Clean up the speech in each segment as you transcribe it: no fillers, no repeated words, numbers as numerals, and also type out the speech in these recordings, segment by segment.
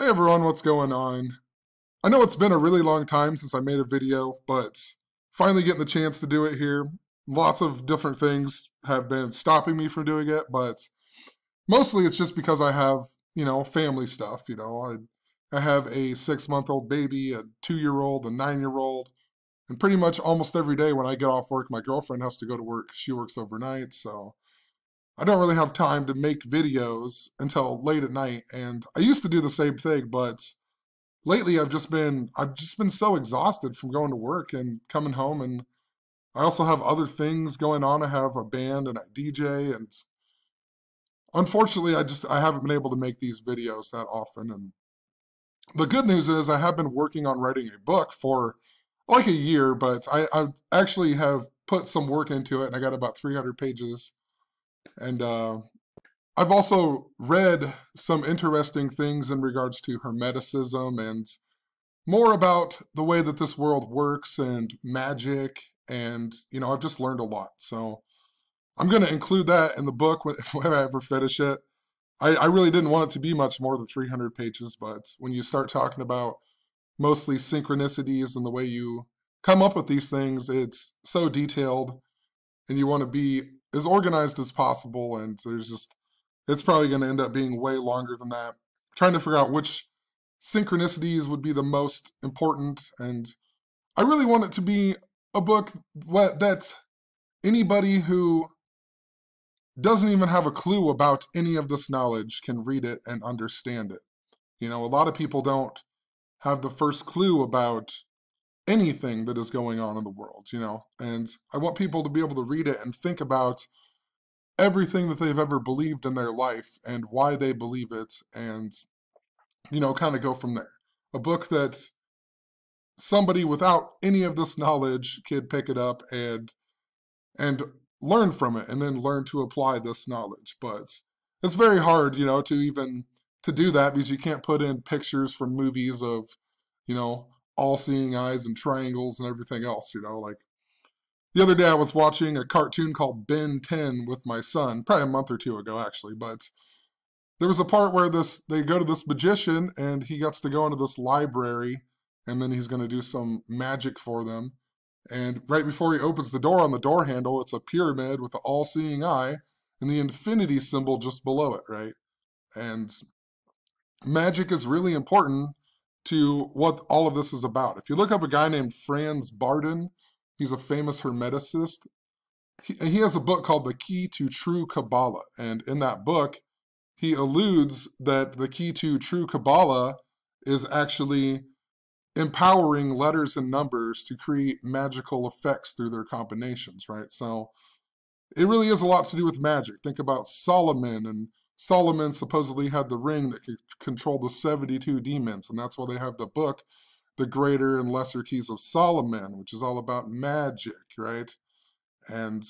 Hey everyone, what's going on? I know it's been a really long time since I made a video, but finally getting the chance to do it here. Lots of different things have been stopping me from doing it, but mostly it's just because I have, family stuff. I have a 6-month-old baby, a 2-year-old, a 9-year-old, and pretty much almost every day when I get off work, my girlfriend has to go to work. She works overnight, so I don't really have time to make videos until late at night. And I used to do the same thing, but lately I've just been so exhausted from going to work and coming home, and I also have other things going on. I have a band and I DJ, and unfortunately I haven't been able to make these videos that often. And the good news is I have been working on writing a book for like a year, but I actually have put some work into it, and I got about 300 pages. And I've also read some interesting things in regards to Hermeticism and more about the way that this world works and magic, and I've just learned a lot. So I'm going to include that in the book if I ever finish it. I really didn't want it to be much more than 300 pages, but when you start talking about mostly synchronicities and the way you come up with these things, it's so detailed, and you want to be as organized as possible, and it's probably going to end up being way longer than that. Trying to figure out which synchronicities would be the most important, and I really want it to be a book that anybody who doesn't even have a clue about any of this knowledge can read it and understand it. A lot of people don't have the first clue about anything that is going on in the world, and I want people to be able to read it and think about everything that they've ever believed in their life and why they believe it, and kind of go from there. A book that somebody without any of this knowledge could pick it up and learn from it, and then learn to apply this knowledge. But it's very hard, to do that, because you can't put in pictures from movies of, all-seeing eyes and triangles and everything else. Like the other day I was watching a cartoon called Ben 10 with my son, probably a month or two ago actually, but there was a part where they go to this magician, and he gets to go into this library, and then he's going to do some magic for them. And right before he opens the door, on the door handle, it's a pyramid with the all-seeing eye and the infinity symbol just below it, right? And magic is really important to what all of this is about. If you look up a guy named Franz Barden, he's a famous Hermeticist. He has a book called The Key to True Kabbalah, and in that book, he alludes that the key to true Kabbalah is actually empowering letters and numbers to create magical effects through their combinations, right? So it really is a lot to do with magic. Think about Solomon, and Solomon supposedly had the ring that could control the 72 demons, and that's why they have the book, The Greater and Lesser Keys of Solomon, which is all about magic, right? And,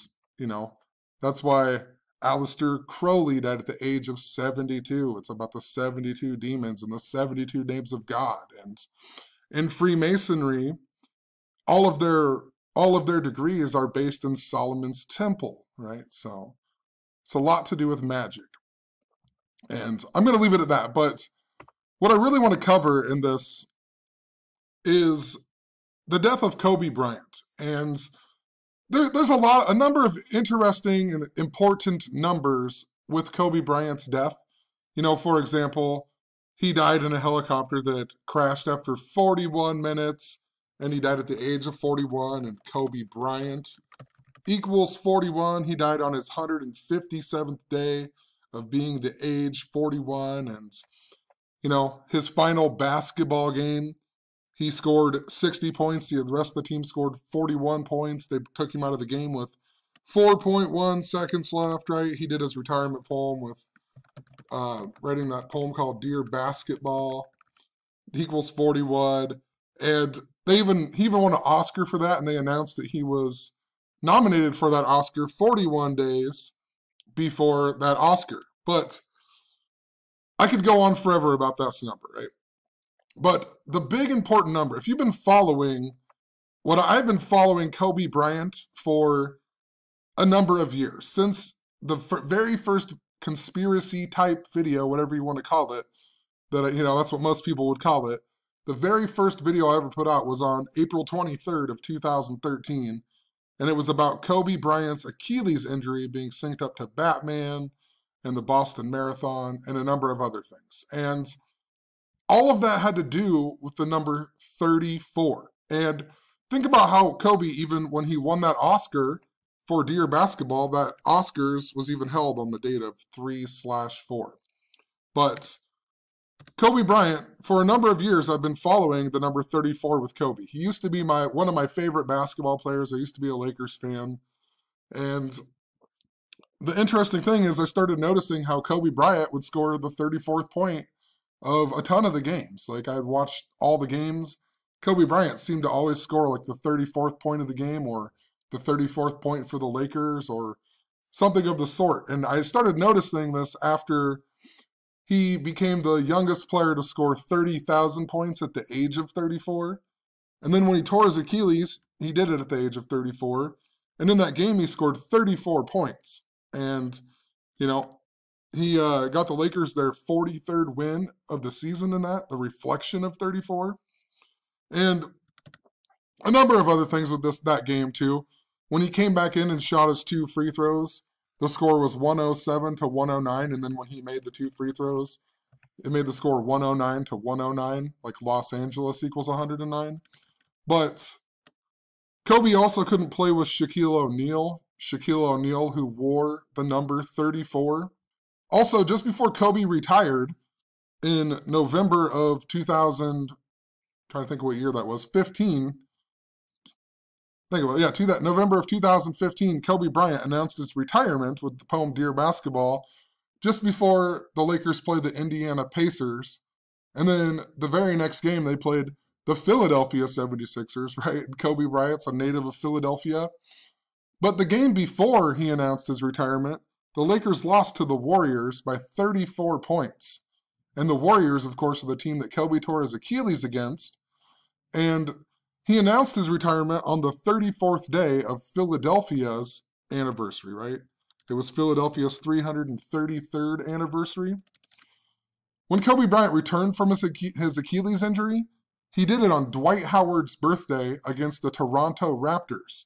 that's why Aleister Crowley died at the age of 72. It's about the 72 demons and the 72 names of God. And in Freemasonry, all of their degrees are based in Solomon's temple, right? So it's a lot to do with magic. And I'm going to leave it at that. But what I really want to cover in this is the death of Kobe Bryant. And there's a number of interesting and important numbers with Kobe Bryant's death. For example, he died in a helicopter that crashed after 41 minutes, and he died at the age of 41, and Kobe Bryant equals 41. He died on his 157th day of being the age 41, and, his final basketball game, he scored 60 points. The rest of the team scored 41 points. They took him out of the game with 4.1 seconds left, right? He did his retirement poem with writing that poem called Dear Basketball. He equals 41. And he even won an Oscar for that, and they announced that he was nominated for that Oscar 41 days before that Oscar. But I could go on forever about this number, right? But the big important number, if you've been following I've been following Kobe Bryant for a number of years, since the very first conspiracy type video, whatever you want to call it, that, that's what most people would call it. The very first video I ever put out was on April 23rd of 2013, and it was about Kobe Bryant's Achilles injury being synced up to Batman and the Boston Marathon and a number of other things. And all of that had to do with the number 34. And think about how Kobe, even when he won that Oscar for Dear Basketball, that Oscars was even held on the date of 3/4. But Kobe Bryant, for a number of years, I've been following the number 34 with Kobe. He used to be one of my favorite basketball players. I used to be a Lakers fan. And the interesting thing is I started noticing how Kobe Bryant would score the 34th point of a ton of the games. Like, I had watched all the games. Kobe Bryant seemed to always score like the 34th point of the game, or the 34th point for the Lakers, or something of the sort. And I started noticing this after he became the youngest player to score 30,000 points at the age of 34. And then when he tore his Achilles, he did it at the age of 34. And in that game, he scored 34 points. And, he got the Lakers their 43rd win of the season in that, the reflection of 34. And a number of other things with that game, too. When he came back in and shot his 2 free throws, the score was 107 to 109, and then when he made the 2 free throws, it made the score 109 to 109, like Los Angeles equals 109. But Kobe also couldn't play with Shaquille O'Neal, who wore the number 34. Also, just before Kobe retired in November of 2000, trying to think of what year that was, 15. Think about it. Yeah, November of 2015, Kobe Bryant announced his retirement with the poem Dear Basketball just before the Lakers played the Indiana Pacers. And then the very next game, they played the Philadelphia 76ers, right? Kobe Bryant's a native of Philadelphia. But the game before he announced his retirement, the Lakers lost to the Warriors by 34 points. And the Warriors, of course, are the team that Kobe tore his Achilles against. And he announced his retirement on the 34th day of Philadelphia's anniversary, right? It was Philadelphia's 333rd anniversary. When Kobe Bryant returned from his Achilles injury, he did it on Dwight Howard's birthday against the Toronto Raptors.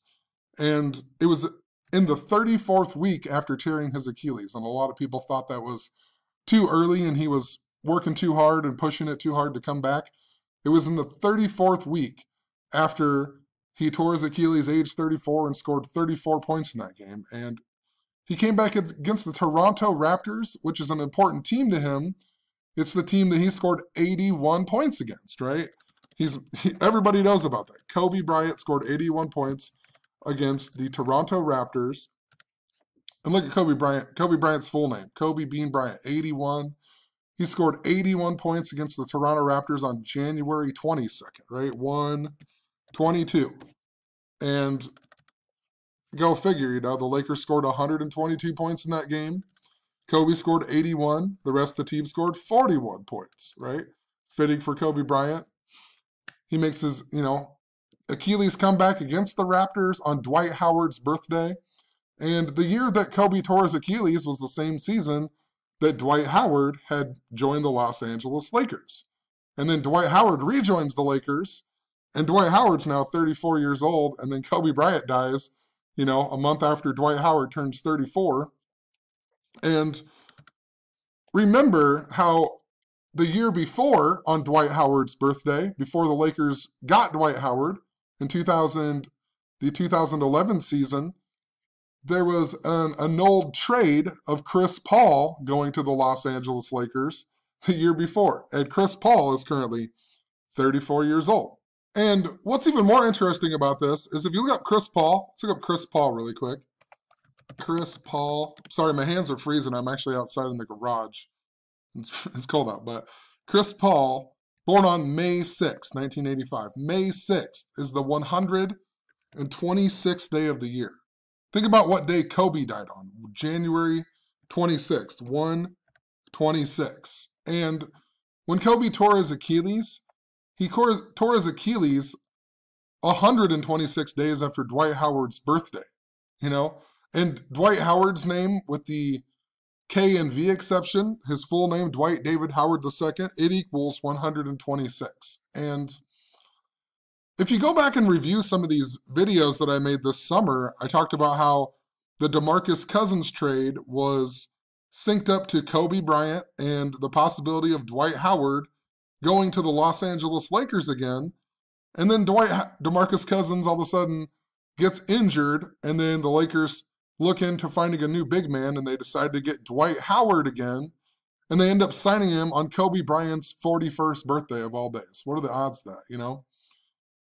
And it was in the 34th week after tearing his Achilles. And a lot of people thought that was too early and he was working too hard and pushing it too hard to come back. It was in the 34th week after he tore his Achilles age 34 and scored 34 points in that game. And he came back against the Toronto Raptors, which is an important team to him. It's the team that he scored 81 points against, right? Everybody knows about that. Kobe Bryant scored 81 points against the Toronto Raptors. And look at Kobe Bryant. Kobe Bryant's full name, Kobe Bean Bryant, 81. He scored 81 points against the Toronto Raptors on January 22nd, right? 1-22. And go figure, the Lakers scored 122 points in that game. Kobe scored 81. The rest of the team scored 41 points, right? Fitting for Kobe Bryant. He makes his, Achilles comeback against the Raptors on Dwight Howard's birthday. And the year that Kobe tore his Achilles was the same season that Dwight Howard had joined the Los Angeles Lakers. And then Dwight Howard rejoins the Lakers, and Dwight Howard's now 34 years old, and then Kobe Bryant dies, a month after Dwight Howard turns 34. And remember how the year before, on Dwight Howard's birthday, before the Lakers got Dwight Howard in the 2011 season, there was an annulled trade of Chris Paul going to the Los Angeles Lakers the year before. And Chris Paul is currently 34 years old. And what's even more interesting about this is if you look up Chris Paul, let's look up Chris Paul really quick. Chris Paul, sorry, my hands are freezing. I'm actually outside in the garage. It's cold out, but Chris Paul, born on May 6, 1985. May 6th is the 126th day of the year. Think about what day Kobe died on. January 26th, 1/26. And when Kobe tore his Achilles, he tore his Achilles 126 days after Dwight Howard's birthday, And Dwight Howard's name with the K and V exception, his full name, Dwight David Howard II, it equals 126. And if you go back and review some of these videos that I made this summer, I talked about how the DeMarcus Cousins trade was synced up to Kobe Bryant and the possibility of Dwight Howard going to the Los Angeles Lakers again. And then DeMarcus Cousins all of a sudden gets injured, and then the Lakers look into finding a new big man, and they decide to get Dwight Howard again, and they end up signing him on Kobe Bryant's 41st birthday of all days. What are the odds of that, you know?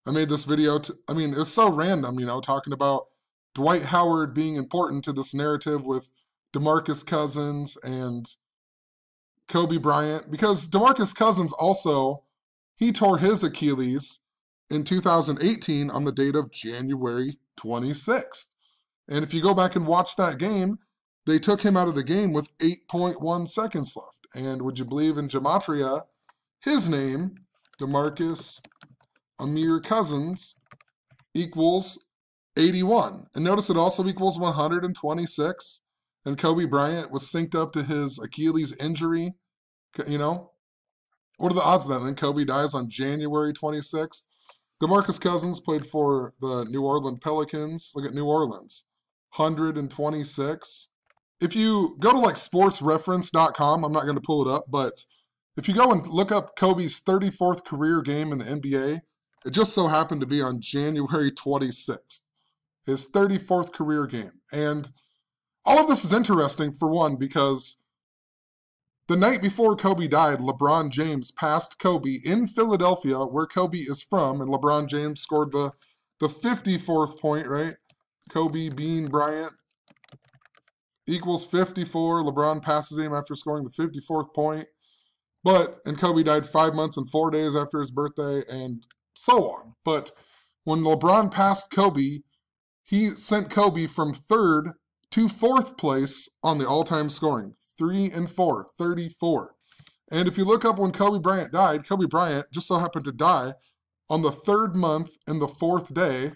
I made this video, it's so random, talking about Dwight Howard being important to this narrative with DeMarcus Cousins and Kobe Bryant, because DeMarcus Cousins also, he tore his Achilles in 2018 on the date of January 26th. And if you go back and watch that game, they took him out of the game with 8.1 seconds left. And would you believe in Gematria, his name, DeMarcus Amir Cousins, equals 81. And notice it also equals 126. And Kobe Bryant was synced up to his Achilles injury. What are the odds of that? Then Kobe dies on January 26th. DeMarcus Cousins played for the New Orleans Pelicans. Look at New Orleans, 126. If you go to sportsreference.com, I'm not going to pull it up, but if you go and look up Kobe's 34th career game in the NBA, it just so happened to be on January 26th, his 34th career game. And all of this is interesting, for one, because the night before Kobe died, LeBron James passed Kobe in Philadelphia, where Kobe is from, and LeBron James scored the 54th point, right? Kobe Bean Bryant equals 54. LeBron passes him after scoring the 54th point. And Kobe died 5 months and 4 days after his birthday, and so on. But when LeBron passed Kobe, he sent Kobe from 3rd to 4th place on the all-time scoring. 3 and 4, 34. And if you look up when Kobe Bryant died, Kobe Bryant just so happened to die on the 3rd month and the 4th day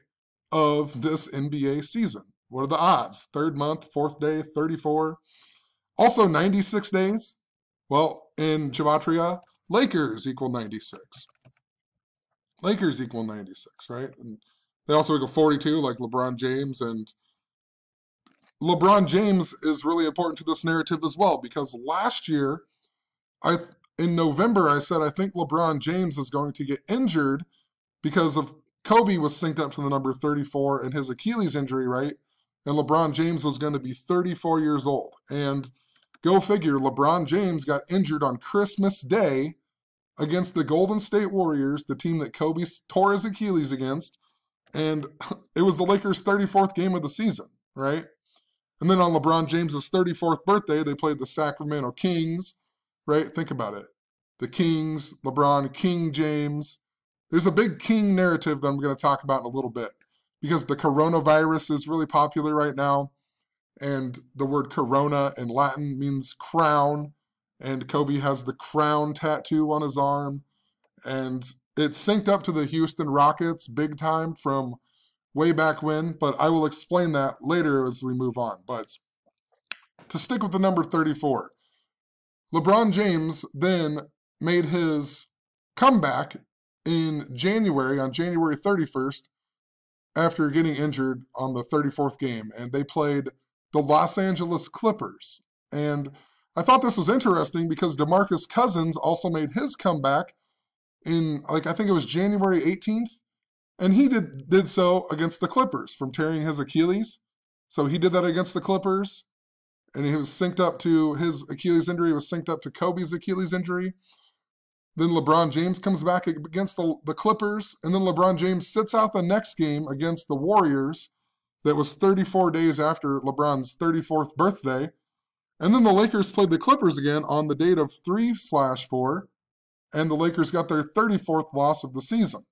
of this NBA season. What are the odds? 3rd month, 4th day, 34. Also 96 days. Well, in Gematria, Lakers equal 96. Lakers equal 96, right? And they also equal 42, like LeBron James. And LeBron James is really important to this narrative as well, because last year, in November, I said I think LeBron James is going to get injured because of Kobe was synced up to the number 34 and his Achilles injury, right? And LeBron James was going to be 34 years old. And go figure, LeBron James got injured on Christmas Day against the Golden State Warriors, the team that Kobe tore his Achilles against. And it was the Lakers' 34th game of the season, right? And then on LeBron James' 34th birthday, they played the Sacramento Kings, right? Think about it. The Kings, LeBron, King James. There's a big King narrative that I'm going to talk about in a little bit, because the coronavirus is really popular right now. And the word corona in Latin means crown. And Kobe has the crown tattoo on his arm. And it's synced up to the Houston Rockets big time from way back when, but I will explain that later as we move on. But to stick with the number 34, LeBron James then made his comeback in January, on January 31st, after getting injured on the 34th game, and they played the Los Angeles Clippers. And I thought this was interesting because DeMarcus Cousins also made his comeback in, I think it was January 18th, and he did so against the Clippers from tearing his Achilles. So he did that against the Clippers, and he was synced up to his Achilles injury, was synced up to Kobe's Achilles injury. Then LeBron James comes back against the Clippers, and then LeBron James sits out the next game against the Warriors. That was 34 days after LeBron's 34th birthday. And then the Lakers played the Clippers again on the date of 3/4, and the Lakers got their 34th loss of the season.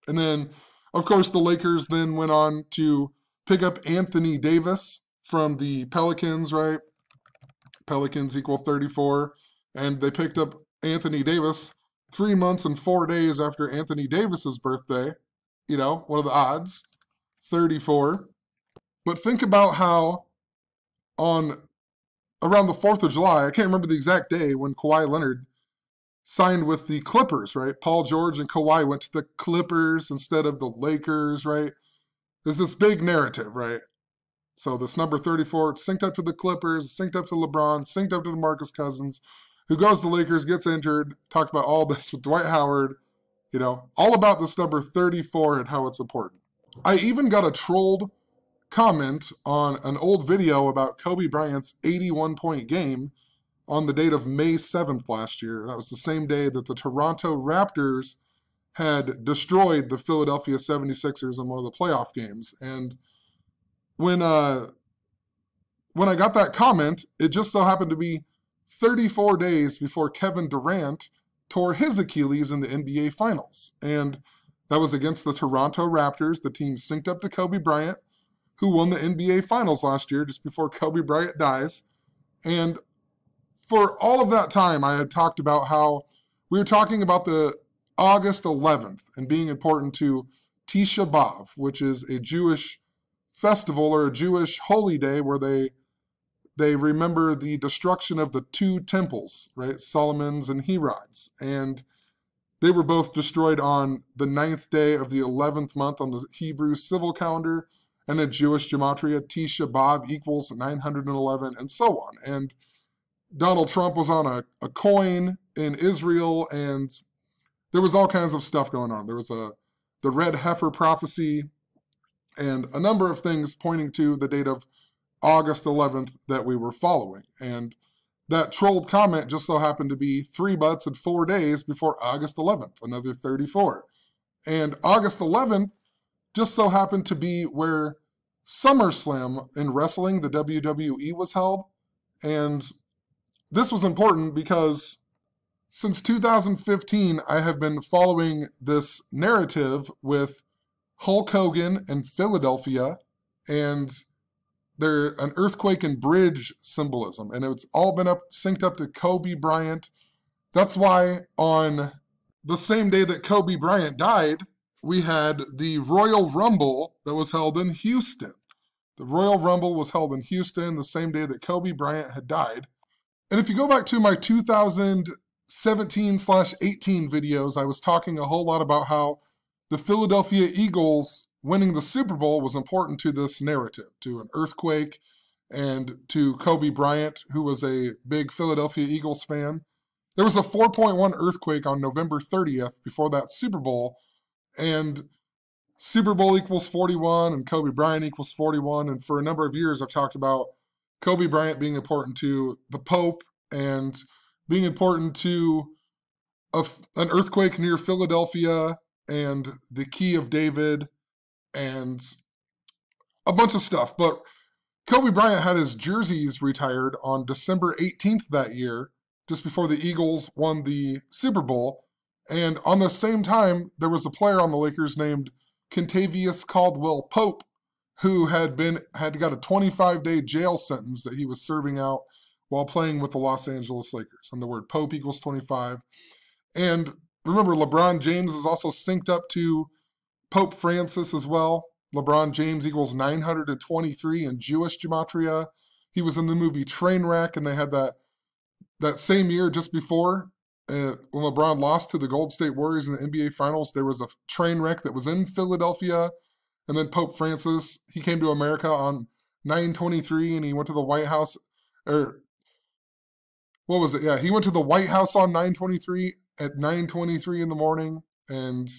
And then, of course, the Lakers then went on to pick up Anthony Davis from the Pelicans, right? Pelicans equal 34. And they picked up Anthony Davis 3 months and 4 days after Anthony Davis's birthday. What are the odds? 34. But think about how on around the 4th of July, I can't remember the exact day, when Kawhi Leonard signed with the Clippers, right? Paul George and Kawhi went to the Clippers instead of the Lakers, right? There's this big narrative, right? So this number 34, synced up to the Clippers, synced up to LeBron, synced up to DeMarcus Cousins, who goes to the Lakers, gets injured, talked about all this with Dwight Howard, you know, all about this number 34 and how it's important. I even got a trolled comment on an old video about Kobe Bryant's 81-point game on the date of May 7th last year. That was the same day that the Toronto Raptors had destroyed the Philadelphia 76ers in one of the playoff games. And when I got that comment, it just so happened to be 34 days before Kevin Durant tore his Achilles in the NBA Finals. And that was against the Toronto Raptors, the team synced up to Kobe Bryant, who won the NBA Finals last year just before Kobe Bryant dies. And for all of that time, I had talked about how we were talking about the August 11th and being important to Tisha B'Av, which is a Jewish festival or a Jewish holy day where they remember the destruction of the two temples, right? Solomon's and Herod's. And they were both destroyed on the 9th day of the 11th month on the Hebrew civil calendar, and a Jewish gematria, Tisha B'Av equals 911, and so on. And Donald Trump was on a coin in Israel, and there was all kinds of stuff going on. There was the red heifer prophecy, and a number of things pointing to the date of August 11th that we were following. And that trolled comment just so happened to be 3 months and 4 days before August 11th, another 34. And August 11th just so happened to be where SummerSlam in wrestling, the WWE, was held. And this was important because since 2015, I have been following this narrative with Hulk Hogan and Philadelphia, and they're an earthquake and bridge symbolism, and it's all been synced up to Kobe Bryant. That's why on the same day that Kobe Bryant died, we had the Royal Rumble that was held in Houston. The Royal Rumble was held in Houston the same day that Kobe Bryant had died. And if you go back to my 2017/18 videos, I was talking a whole lot about how the Philadelphia Eagles winning the Super Bowl was important to this narrative, to an earthquake, and to Kobe Bryant, who was a big Philadelphia Eagles fan. There was a 4.1 earthquake on November 30th before that Super Bowl, and Super Bowl equals 41, and Kobe Bryant equals 41, and for a number of years I've talked about Kobe Bryant being important to the Pope and being important to an earthquake near Philadelphia and the Key of David and a bunch of stuff. But Kobe Bryant had his jerseys retired on December 18th that year, just before the Eagles won the Super Bowl. And on the same time, there was a player on the Lakers named Kentavious Caldwell Pope, who had got a 25-day jail sentence that he was serving out while playing with the Los Angeles Lakers. And the word Pope equals 25. And remember, LeBron James is also synced up to Pope Francis as well. LeBron James equals 923 in Jewish gematria. He was in the movie Trainwreck, and they had that same year just before, when LeBron lost to the Golden State Warriors in the NBA Finals, there was a train wreck that was in Philadelphia. And then Pope Francis, he came to America on 9/23, and he went to the White House, or what was it? Yeah, he went to the White House on 9/23 at 9:23 in the morning, and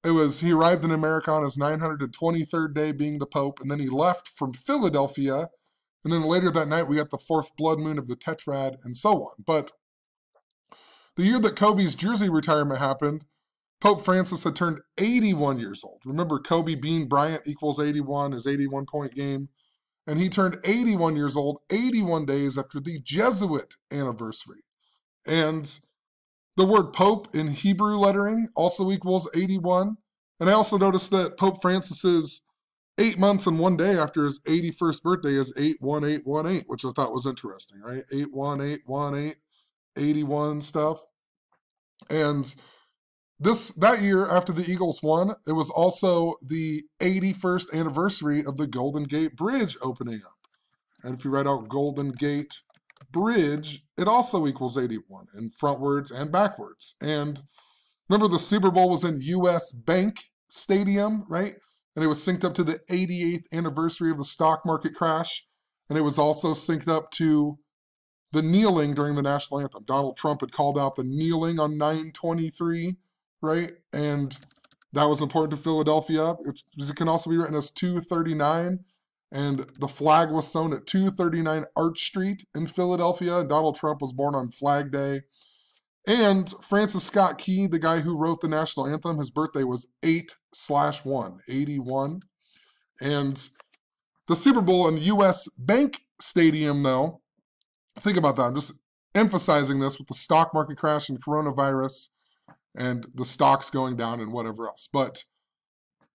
he arrived in America on his 923rd day being the Pope, and then he left from Philadelphia, and then later that night we got the 4th blood moon of the Tetrad, and so on. But the year that Kobe's jersey retirement happened, Pope Francis had turned 81 years old. Remember, Kobe Bean Bryant equals 81, his 81-point game. And he turned 81 years old 81 days after the Jesuit anniversary. And the word Pope in Hebrew lettering also equals 81. And I also noticed that Pope Francis's 8 months and 1 day after his 81st birthday is 81818, which I thought was interesting, right? 81818, 81 stuff. And that year, after the Eagles won, it was also the 81st anniversary of the Golden Gate Bridge opening up. And if you write out Golden Gate Bridge, it also equals 81 in frontwards and backwards. And remember, the Super Bowl was in US Bank Stadium, right? And it was synced up to the 88th anniversary of the stock market crash. And it was also synced up to the kneeling during the national anthem. Donald Trump had called out the kneeling on 9/23, right? And that was important to Philadelphia. It can also be written as 239. And the flag was sewn at 239 Arch Street in Philadelphia. And Donald Trump was born on Flag Day. And Francis Scott Key, the guy who wrote the national anthem, his birthday was 8/1, 81. And the Super Bowl in US Bank Stadium, though, think about that. I'm just emphasizing this with the stock market crash and coronavirus and the stocks going down and whatever else. But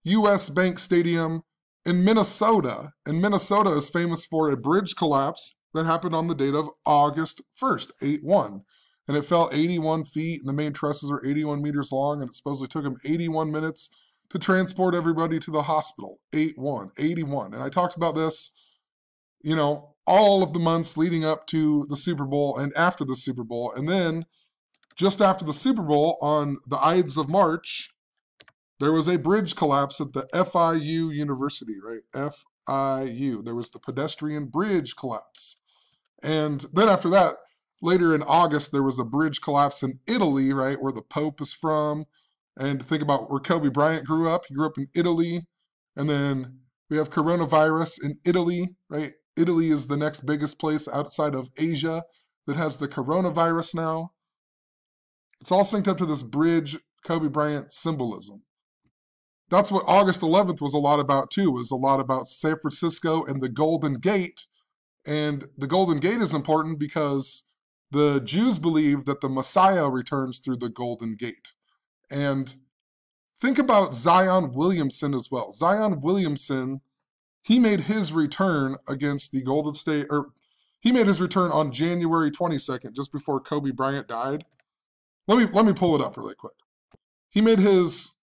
US Bank Stadium in Minnesota, and Minnesota is famous for a bridge collapse that happened on the date of August 1st, 8/1. And it fell 81 feet, and the main trusses are 81 meters long, and it supposedly took them 81 minutes to transport everybody to the hospital. 8/1, 81. And I talked about this, you know, all of the months leading up to the Super Bowl and after the Super Bowl. And then just after the Super Bowl, on the Ides of March, there was a bridge collapse at the FIU University, right? FIU. There was the pedestrian bridge collapse. And then after that, later in August, there was a bridge collapse in Italy, right, where the Pope is from. And think about where Kobe Bryant grew up. He grew up in Italy. And then we have coronavirus in Italy, right? Italy is the next biggest place outside of Asia that has the coronavirus now. It's all synced up to this bridge Kobe Bryant symbolism. That's what August 11th was a lot about, too. It was a lot about San Francisco and the Golden Gate. And the Golden Gate is important because the Jews believe that the Messiah returns through the Golden Gate. And think about Zion Williamson as well. Zion Williamson, he made his return against the Golden State, or he made his return on January 22nd, just before Kobe Bryant died. Let me pull it up really quick. He made his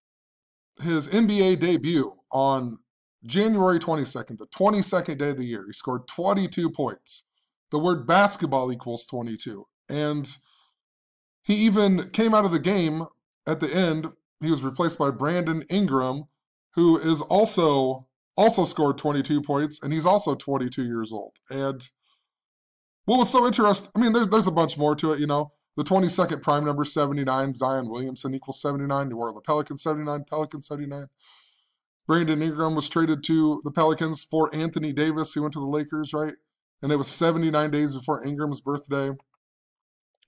NBA debut on January 22nd, the 22nd day of the year. He scored 22 points. The word basketball equals 22. And he even came out of the game at the end. He was replaced by Brandon Ingram, who is also scored 22 points, and he's also 22 years old. And what was so interesting, I mean, there's a bunch more to it, you know. The 22nd prime number, 79, Zion Williamson equals 79, New Orleans Pelicans 79, Pelicans 79. Brandon Ingram was traded to the Pelicans for Anthony Davis, who went to the Lakers, right? And it was 79 days before Ingram's birthday.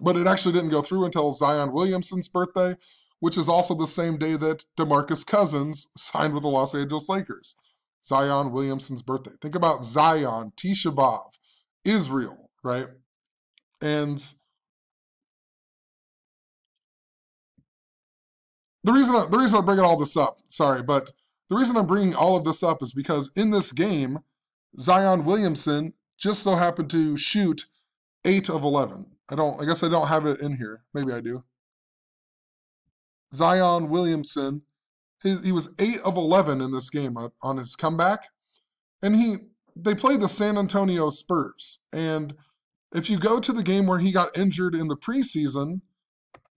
But it actually didn't go through until Zion Williamson's birthday, which is also the same day that DeMarcus Cousins signed with the Los Angeles Lakers. Zion Williamson's birthday. Think about Zion, Tisha B'Av, Israel, right? And the reason I'm bringing all this up, but the reason I'm bringing all of this up is because in this game, Zion Williamson just so happened to shoot 8 of 11. I guess I don't have it in here. Maybe I do. Zion Williamson, he was 8 of 11 in this game on his comeback. And they played the San Antonio Spurs. And if you go to the game where he got injured in the preseason,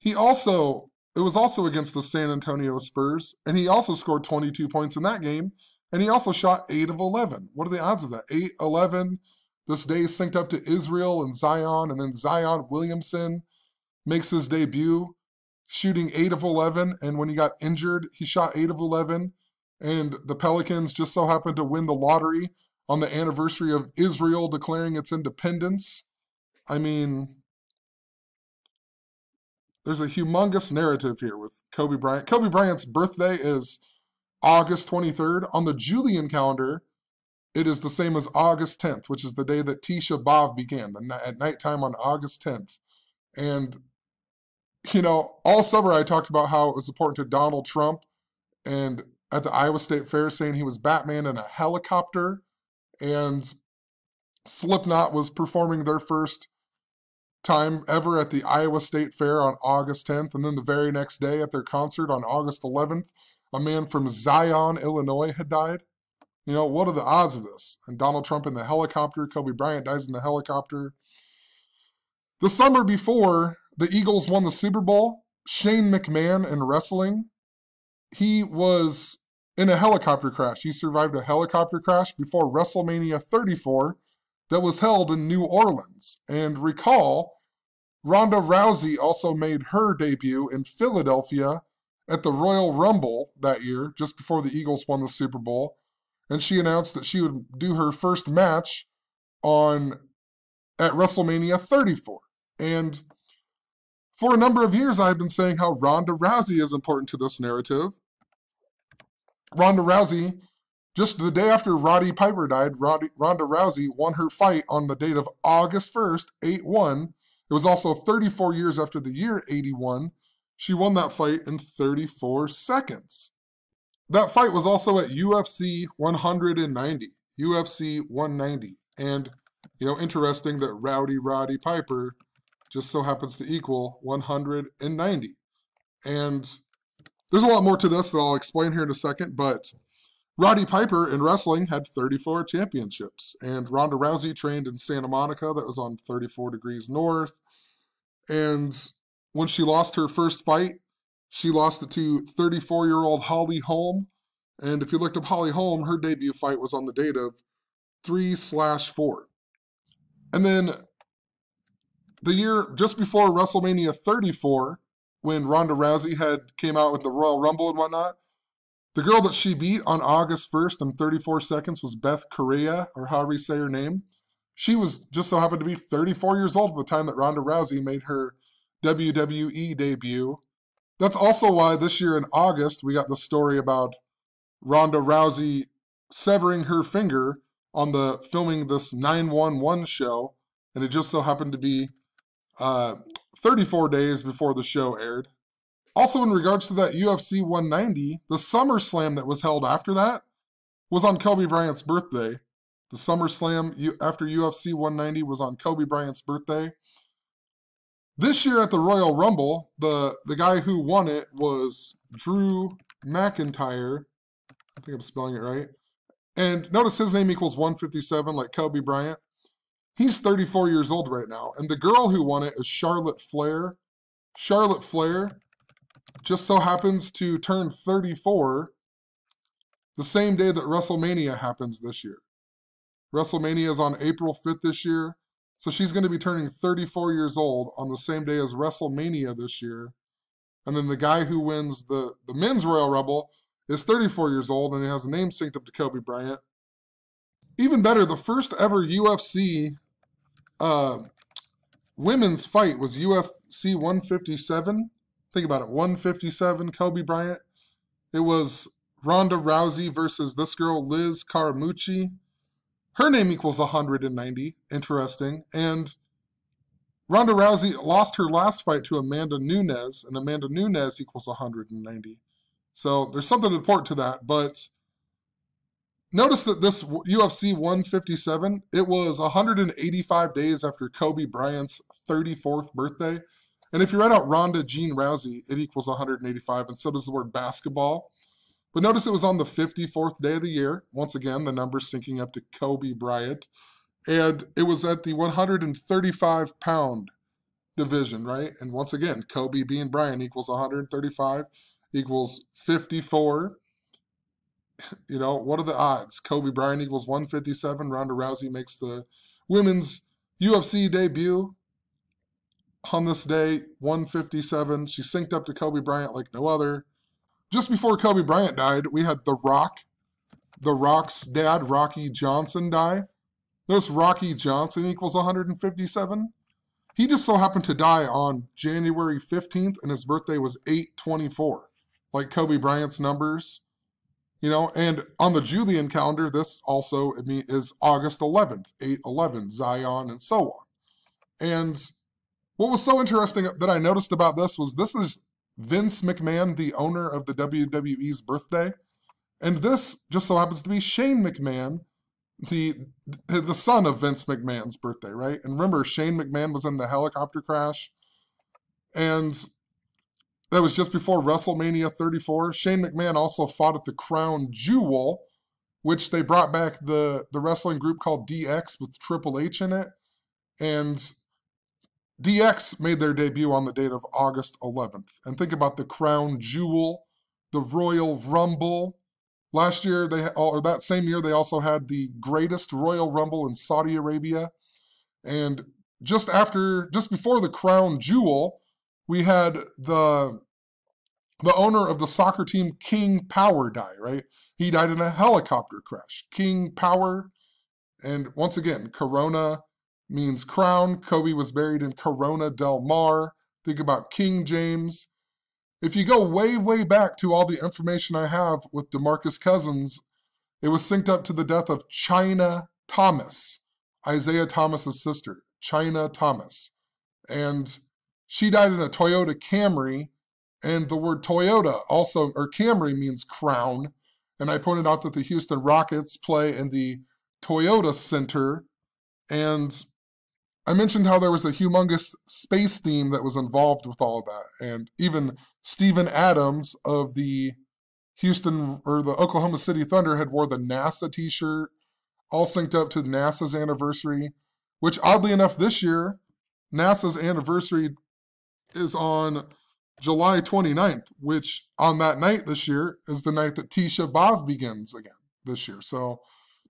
it was also against the San Antonio Spurs, and he also scored 22 points in that game, and he also shot 8 of 11. What are the odds of that? 8, 11. This day is synced up to Israel and Zion, and then Zion Williamson makes his debut shooting 8 of 11, and when he got injured, he shot 8 of 11, and the Pelicans just so happened to win the lottery on the anniversary of Israel declaring its independence. I mean, there's a humongous narrative here with Kobe Bryant. Kobe Bryant's birthday is August 23rd. On the Julian calendar, it is the same as August 10th, which is the day that Tisha B'Av began, at nighttime on August 10th. And, you know, all summer I talked about how it was important to Donald Trump, and at the Iowa State Fair saying he was Batman in a helicopter, and Slipknot was performing their first time ever at the Iowa State Fair on August 10th, and then the very next day at their concert on August 11th, a man from Zion, Illinois had died. You know, what are the odds of this? And Donald Trump in the helicopter, Kobe Bryant dies in the helicopter. The summer before the Eagles won the Super Bowl, Shane McMahon in wrestling, he was in a helicopter crash. He survived a helicopter crash before WrestleMania 34 that was held in New Orleans. And recall, Ronda Rousey also made her debut in Philadelphia at the Royal Rumble that year, just before the Eagles won the Super Bowl. And she announced that she would do her first match at WrestleMania 34. And for a number of years, I've been saying how Ronda Rousey is important to this narrative. Ronda Rousey, just the day after Roddy Piper died, Ronda Rousey won her fight on the date of August 1st, 8-1. It was also 34 years after the year 81. She won that fight in 34 seconds. That fight was also at UFC 190. UFC 190. And, you know, interesting that Roddy Piper just so happens to equal 190. And there's a lot more to this that I'll explain here in a second, but Roddy Piper in wrestling had 34 championships, and Ronda Rousey trained in Santa Monica, that was on 34 degrees north. And when she lost her first fight, she lost it to 34-year-old Holly Holm. And if you looked up Holly Holm, her debut fight was on the date of 3/4. And then the year just before WrestleMania 34, when Ronda Rousey came out with the Royal Rumble and whatnot, the girl that she beat on August 1st in 34 seconds was Beth Correa, or however you say her name. She was just so happened to be 34 years old at the time that Ronda Rousey made her WWE debut. That's also why this year in August, we got the story about Ronda Rousey severing her finger on the filming this 911 show, and it just so happened to be 34 days before the show aired. Also, in regards to that UFC 190, the SummerSlam that was held after that was on Kobe Bryant's birthday. The SummerSlam after UFC 190 was on Kobe Bryant's birthday. This year at the Royal Rumble, the guy who won it was Drew McIntyre. I think I'm spelling it right. And notice his name equals 157, like Kobe Bryant. He's 34 years old right now. And the girl who won it is Charlotte Flair. Charlotte Flair just so happens to turn 34 the same day that WrestleMania happens this year. WrestleMania is on April 5th this year. So she's going to be turning 34 years old on the same day as WrestleMania this year. And then the guy who wins the men's Royal Rumble is 34 years old, and he has a name synced up to Kobe Bryant. Even better, the first ever UFC women's fight was UFC 157. Think about it, 157, Kobe Bryant. It was Ronda Rousey versus this girl, Liz Caramucci. Her name equals 190, interesting. And Ronda Rousey lost her last fight to Amanda Nunes, and Amanda Nunes equals 190. So there's something important to that, but notice that this UFC 157, it was 185 days after Kobe Bryant's 34th birthday. And if you write out Ronda Jean Rousey, it equals 185, and so does the word basketball. But notice it was on the 54th day of the year. Once again, the numbers syncing up to Kobe Bryant. And it was at the 135-pound division, right? And once again, Kobe being Bryant equals 135 equals 54. You know, what are the odds? Kobe Bryant equals 157. Ronda Rousey makes the women's UFC debut on this day, 157. She synced up to Kobe Bryant like no other. Just before Kobe Bryant died, we had The Rock. The Rock's dad, Rocky Johnson, die. Notice Rocky Johnson equals 157. He just so happened to die on January 15th, and his birthday was 8/24, like Kobe Bryant's numbers. You know, and on the Julian calendar, this also is August 11th, 8/11, Zion, and so on. And what was so interesting that I noticed about this is Vince McMahon, the owner of the WWE's birthday. And this just so happens to be Shane McMahon, the son of Vince McMahon's birthday, right? And remember, Shane McMahon was in the helicopter crash. And that was just before WrestleMania 34. Shane McMahon also fought at the Crown Jewel which they brought back the wrestling group called DX with Triple H in it. And DX made their debut on the date of August 11th. And think about the Crown Jewel, the Royal Rumble. Last year, or that same year, they also had the greatest Royal Rumble in Saudi Arabia. And just before the Crown Jewel, we had the owner of the soccer team, King Power, die, right? He died in a helicopter crash. King Power. And once again, Corona means crown. Kobe was buried in Corona del Mar. Think about King James. If you go way, way back to all the information I have with DeMarcus Cousins, it was synced up to the death of China Thomas, Isaiah Thomas's sister, China Thomas. And she died in a Toyota Camry, and the word Toyota also, or Camry, means crown. And I pointed out that the Houston Rockets play in the Toyota Center, and I mentioned how there was a humongous space theme that was involved with all of that. And even Steven Adams of the the Oklahoma City Thunder had wore the NASA t-shirt, all synced up to NASA's anniversary, which oddly enough this year, NASA's anniversary is on July 29th, which on that night this year is the night that Tisha B'Av begins again this year. So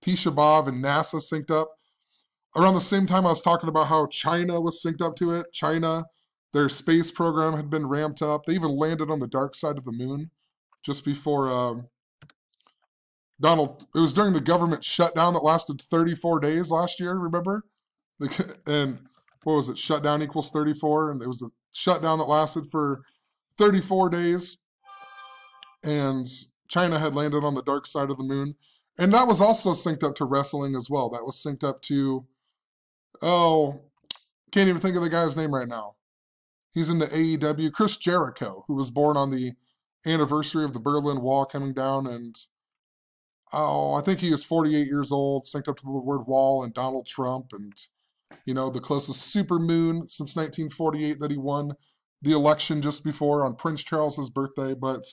Tisha B'Av and NASA synced up. Around the same time I was talking about how China was synced up to it. China, their space program had been ramped up. They even landed on the dark side of the moon just before it was during the government shutdown that lasted 34 days last year, remember? And what was it? Shutdown equals 34. And it was a shutdown that lasted for 34 days. And China had landed on the dark side of the moon. And that was also synced up to wrestling as well. That was synced up to, can't even think of the guy's name right now. He's in the AEW, Chris Jericho, who was born on the anniversary of the Berlin Wall coming down. And, I think he is 48 years old, synced up to the word wall and Donald Trump. And, the closest supermoon since 1948 that he won the election just before on Prince Charles's birthday. But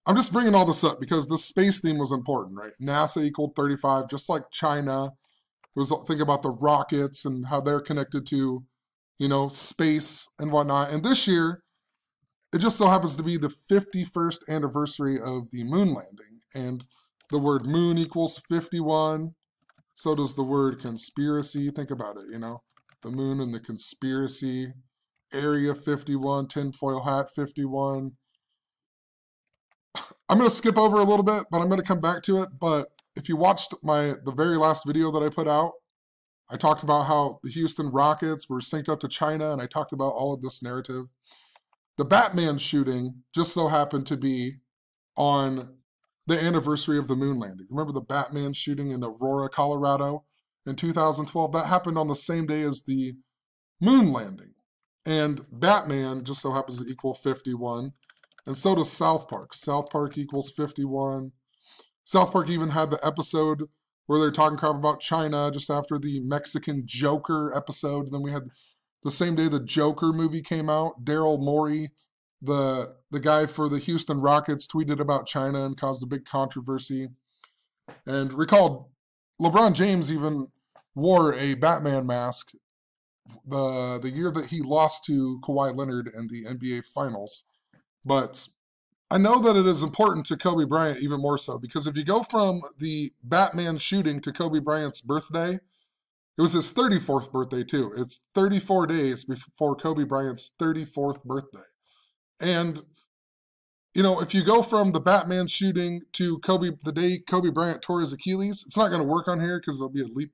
I'm just bringing all this up because the space theme was important, right? NASA equaled 35, just like China. Think about the rockets and how they're connected to, space and whatnot. And this year, it just so happens to be the 51st anniversary of the moon landing. And the word moon equals 51. So does the word conspiracy. Think about it, the moon and the conspiracy. Area 51, tinfoil hat 51. I'm going to skip over a little bit, but I'm going to come back to it. But if you watched the very last video that I put out, I talked about how the Houston Rockets were synced up to China, and I talked about all of this narrative. The Batman shooting just so happened to be on the anniversary of the moon landing. Remember the Batman shooting in Aurora, Colorado in 2012? That happened on the same day as the moon landing. And Batman just so happens to equal 51. And so does South Park. South Park equals 51. South Park even had the episode where they're talking crap about China just after the Mexican Joker episode. And then we had the same day the Joker movie came out. Daryl Morey, the guy for the Houston Rockets, tweeted about China and caused a big controversy. And recall, LeBron James even wore a Batman mask the year that he lost to Kawhi Leonard in the NBA Finals. But I know that it is important to Kobe Bryant even more so, because if you go from the Batman shooting to Kobe Bryant's birthday, it was his 34th birthday too. It's 34 days before Kobe Bryant's 34th birthday. And, if you go from the Batman shooting to the day Kobe Bryant tore his Achilles, it's not going to work on here because there'll be a leap.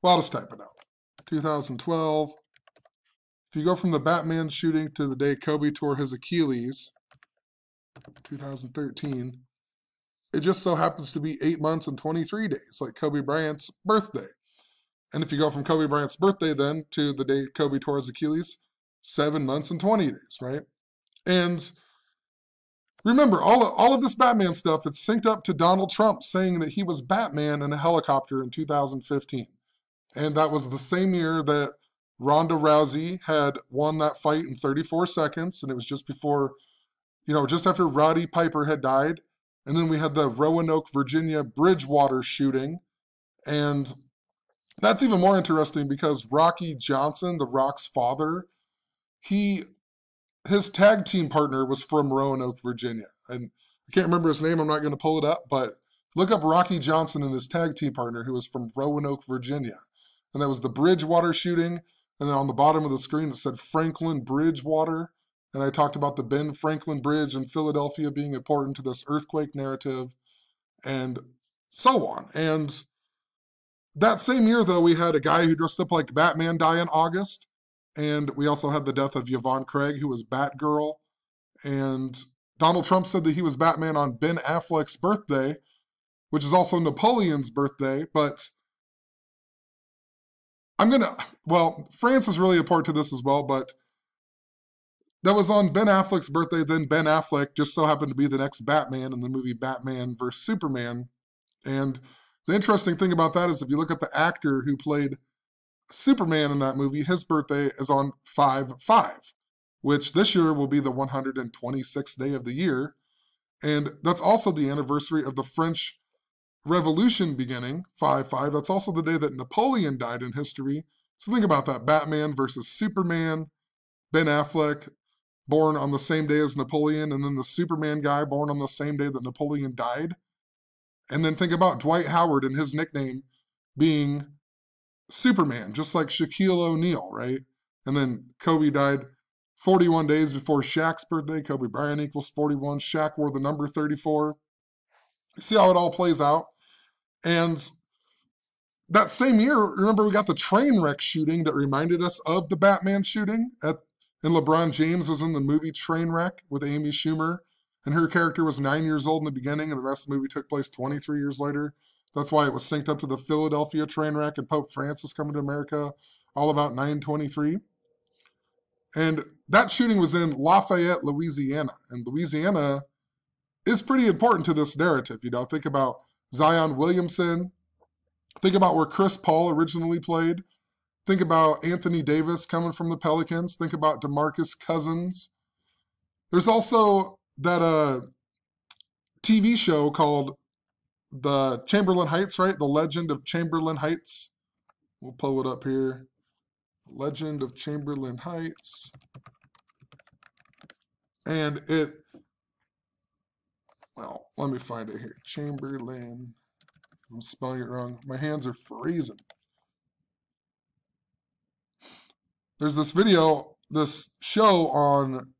Well, I'll just type it out. 2012. If you go from the Batman shooting to the day Kobe tore his Achilles, 2013, it just so happens to be 8 months and 23 days, like Kobe Bryant's birthday. And if you go from Kobe Bryant's birthday then to the day Kobe tore his Achilles, 7 months and 20 days, right? And remember, all of this Batman stuff, it's synced up to Donald Trump saying that he was Batman in a helicopter in 2015. And that was the same year that Ronda Rousey had won that fight in 34 seconds, and it was just before, just after Roddy Piper had died. And then we had the Roanoke, Virginia Bridgewater shooting. And that's even more interesting because Rocky Johnson, The Rock's father, his tag team partner was from Roanoke, Virginia. And I can't remember his name. I'm not going to pull it up, but look up Rocky Johnson and his tag team partner who was from Roanoke, Virginia. And that was the Bridgewater shooting. And then on the bottom of the screen, it said Franklin Bridgewater. And I talked about the Ben Franklin Bridge in Philadelphia being important to this earthquake narrative and so on. And that same year, though, we had a guy who dressed up like Batman die in August. And we also had the death of Yvonne Craig, who was Batgirl. And Donald Trump said that he was Batman on Ben Affleck's birthday, which is also Napoleon's birthday. But France is really important to this as well, but that was on Ben Affleck's birthday. Then Ben Affleck just so happened to be the next Batman in the movie Batman vs. Superman. And the interesting thing about that is if you look at the actor who played Superman in that movie, his birthday is on 5/5, which this year will be the 126th day of the year. And that's also the anniversary of the French Revolution beginning, 5/5. That's also the day that Napoleon died in history. So think about that, Batman versus Superman, Ben Affleck, born on the same day as Napoleon, and then the Superman guy born on the same day that Napoleon died. And then think about Dwight Howard and his nickname being Superman, just like Shaquille O'Neal, right? And then Kobe died 41 days before Shaq's birthday. Kobe Bryant equals 41. Shaq wore the number 34. You see how it all plays out? And that same year, remember we got the train wreck shooting that reminded us of the Batman shooting and LeBron James was in the movie Trainwreck with Amy Schumer, and her character was 9 years old in the beginning, and the rest of the movie took place 23 years later. That's why it was synced up to the Philadelphia train wreck and Pope Francis coming to America, all about 9/23. And that shooting was in Lafayette, Louisiana. And Louisiana is pretty important to this narrative. You know, think about Zion Williamson. Think about where Chris Paul originally played. Think about Anthony Davis coming from the Pelicans. Think about DeMarcus Cousins. There's also that TV show called The Chamberlain Heights, right? The Legend of Chamberlain Heights. We'll pull it up here. Legend of Chamberlain Heights. And let me find it here. Chamberlain. I'm spelling it wrong. My hands are freezing. There's this video, this show on,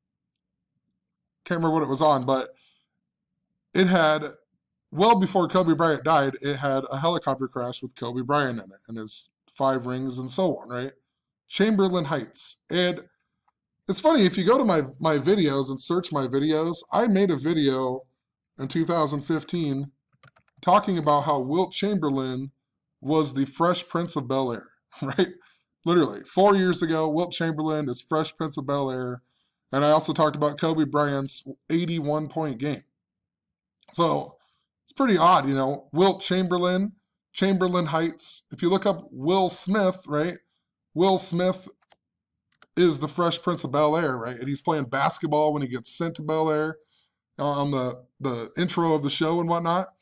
can't remember what it was on, but it had, well before Kobe Bryant died, it had a helicopter crash with Kobe Bryant in it and his 5 rings and so on, right? Chamberlain Heights. And it's funny, if you go to my videos and search my videos, I made a video in 2015 talking about how Wilt Chamberlain was the Fresh Prince of Bel-Air, right? Literally, 4 years ago, Wilt Chamberlain is Fresh Prince of Bel-Air. And I also talked about Kobe Bryant's 81-point game. So it's pretty odd, you know. Wilt Chamberlain, Chamberlain Heights. If you look up Will Smith, right? Will Smith is the Fresh Prince of Bel-Air, right? And he's playing basketball when he gets sent to Bel-Air on the intro of the show and whatnot.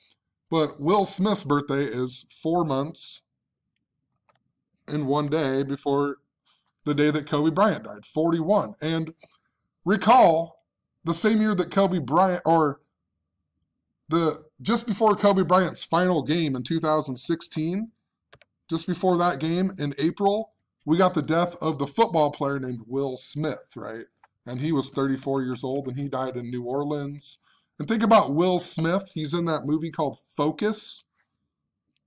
But Will Smith's birthday is 4 months and 1 day before the day that Kobe Bryant died, 41. And recall, the same year that Kobe Bryant, or just before Kobe Bryant's final game in 2016, just before that game in April, we got the death of the football player named Will Smith, right? And he was 34 years old and he died in New Orleans. And think about Will Smith. He's in that movie called Focus.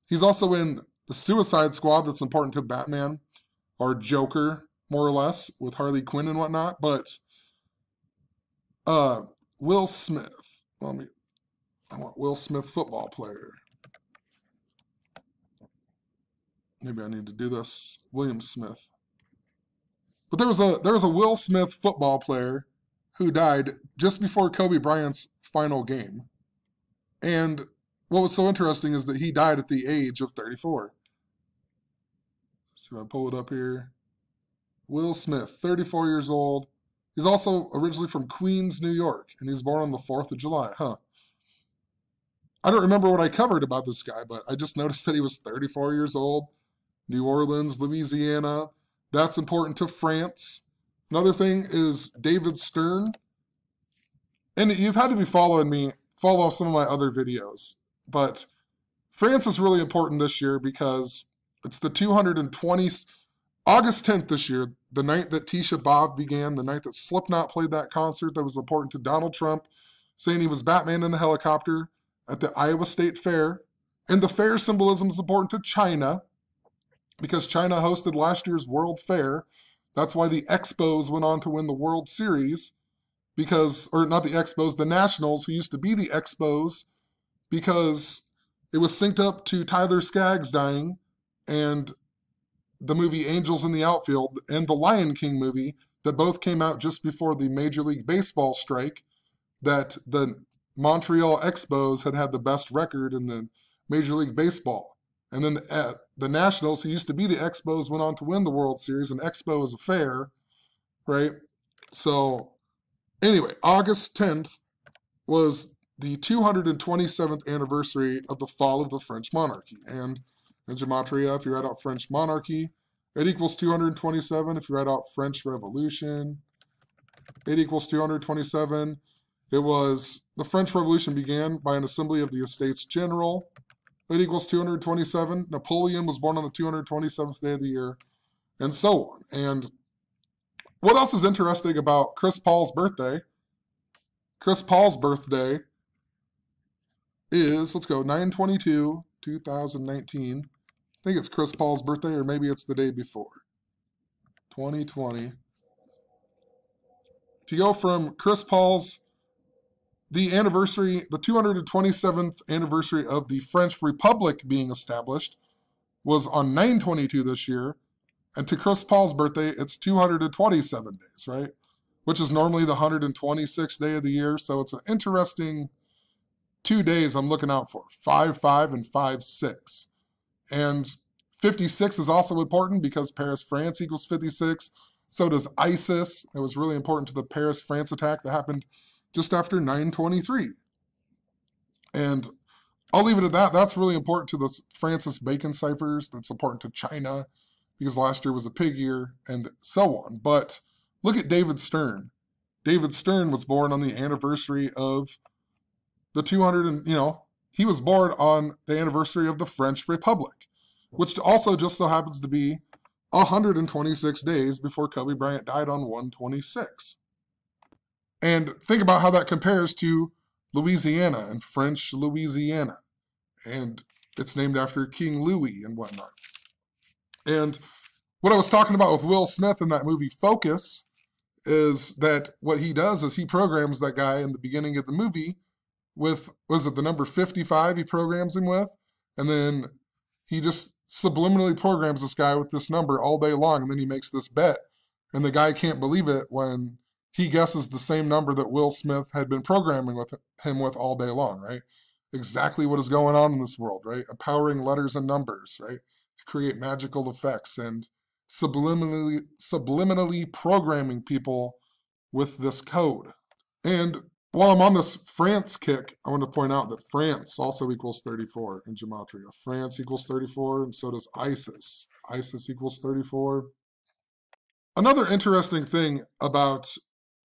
He's also in the Suicide Squad that's important to Batman, or Joker, more or less, with Harley Quinn and whatnot. But Will Smith. I want Will Smith football player. Maybe I need to do this. William Smith. But there was a Will Smith football player who died just before Kobe Bryant's final game. And what was so interesting is that he died at the age of 34. So I pull it up here. Will Smith, 34 years old. He's also originally from Queens, New York, and he's born on the 4th of July, huh? I don't remember what I covered about this guy, but I just noticed that he was 34 years old. New Orleans, Louisiana. That's important to France. Another thing is David Stern. And you've had to be following me, follow some of my other videos. But France is really important this year because it's the 220th, August 10th this year, the night that Tisha B'Av began, the night that Slipknot played that concert that was important to Donald Trump, saying he was Batman in the helicopter at the Iowa State Fair. And the fair symbolism is important to China because China hosted last year's World Fair. That's why the Expos went on to win the World Series because, or not the Expos, the Nationals, who used to be the Expos, because it was synced up to Tyler Skaggs dying and the movie Angels in the Outfield and the Lion King movie that both came out just before the Major League Baseball strike, that the Montreal Expos had the best record in the Major League Baseball. And then the Nationals, who used to be the Expos, went on to win the World Series, and Expo is a fair, right? So anyway, August 10th was the 227th anniversary of the fall of the French monarchy. And in Gematria, if you write out French monarchy, it equals 227. If you write out French Revolution, it equals 227. It was, the French Revolution began by an assembly of the Estates General. It equals 227. Napoleon was born on the 227th day of the year, and so on. And what else is interesting about Chris Paul's birthday? Chris Paul's birthday is, let's go, 9/22/2019. I think it's Chris Paul's birthday, or maybe it's the day before. 2020. If you go from Chris Paul's, the anniversary, the 227th anniversary of the French Republic being established was on 9/22 this year, and to Chris Paul's birthday, it's 227 days, right? Which is normally the 126th day of the year, so it's an interesting 2 days I'm looking out for, 5/5 and 5/6. And 56 is also important because Paris, France equals 56. So does ISIS. It was really important to the Paris, France attack that happened just after 9/23. And I'll leave it at that. That's really important to the Francis Bacon ciphers. That's important to China because last year was a pig year and so on. But look at David Stern. David Stern was born on the anniversary of the 200, and he was born on the anniversary of the French Republic, which also just so happens to be 126 days before Kobe Bryant died on 1/26. And think about how that compares to Louisiana and French Louisiana. And it's named after King Louis and whatnot. And what I was talking about with Will Smith in that movie Focus is that what he does is he programs that guy in the beginning of the movie with, was it the number 55 he programs him with? And then he just subliminally programs this guy with this number all day long, and then he makes this bet. And the guy can't believe it when he guesses the same number that Will Smith had been programming with him with all day long, right? Exactly what is going on in this world, right? Empowering letters and numbers, right? To create magical effects and subliminally programming people with this code. And while I'm on this France kick, I want to point out that France also equals 34 in Gematria. France equals 34, and so does ISIS. ISIS equals 34. Another interesting thing about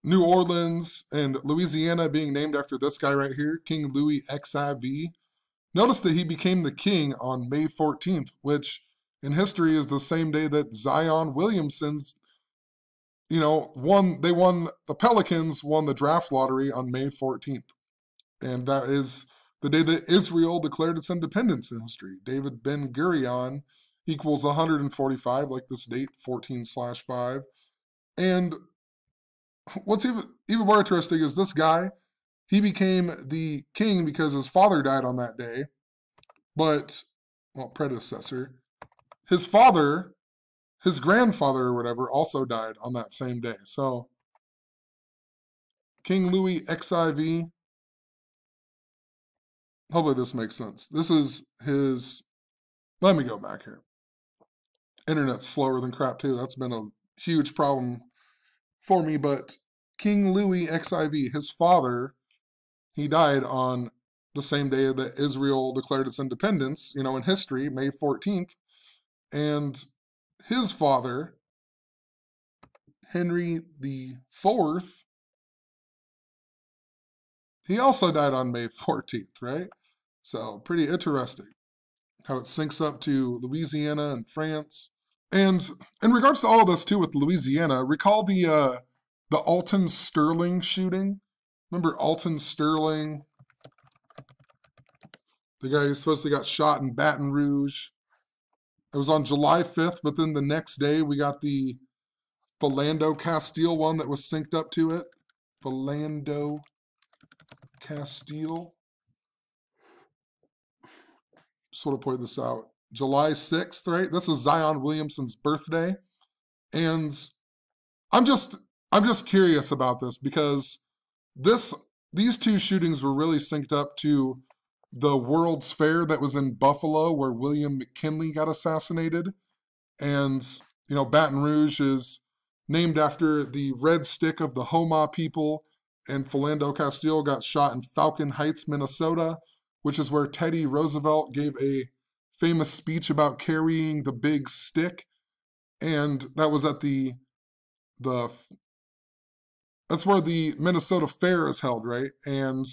New Orleans and Louisiana being named after this guy right here, King Louis XIV. Notice that he became the king on May 14th, which in history is the same day that Zion Williamson's the Pelicans won the draft lottery on May 14th. And that is the day that Israel declared its independence in history. David Ben-Gurion equals 145, like this date, 14/5. And what's even more interesting is this guy, he became the king because his father died on that day. But, predecessor. His father, his grandfather or whatever, also died on that same day. So, King Louis XIV, hopefully this makes sense. This is his, let me go back here. Internet's slower than crap too. That's been a huge problem for me, but King Louis XIV, his father, he died on the same day that Israel declared its independence, you know, in history, May 14th. And his father, Henry the Fourth, he also died on May 14th, right? So pretty interesting how it syncs up to Louisiana and France. And in regards to all of this too with Louisiana, recall the Alton Sterling shooting? Remember Alton Sterling? The guy who supposedly got shot in Baton Rouge. It was on July 5th, but then the next day we got the Philando Castile one that was synced up to it. Philando Castile. Just want to point this out. July 6th, right? This is Zion Williamson's birthday. And I'm just curious about this because these two shootings were really synced up to the World's Fair that was in Buffalo where William McKinley got assassinated. And, you know, Baton Rouge is named after the red stick of the Homa people. And Philando Castile got shot in Falcon Heights, Minnesota, which is where Teddy Roosevelt gave a famous speech about carrying the big stick. And that was at that's where the Minnesota Fair is held, right? And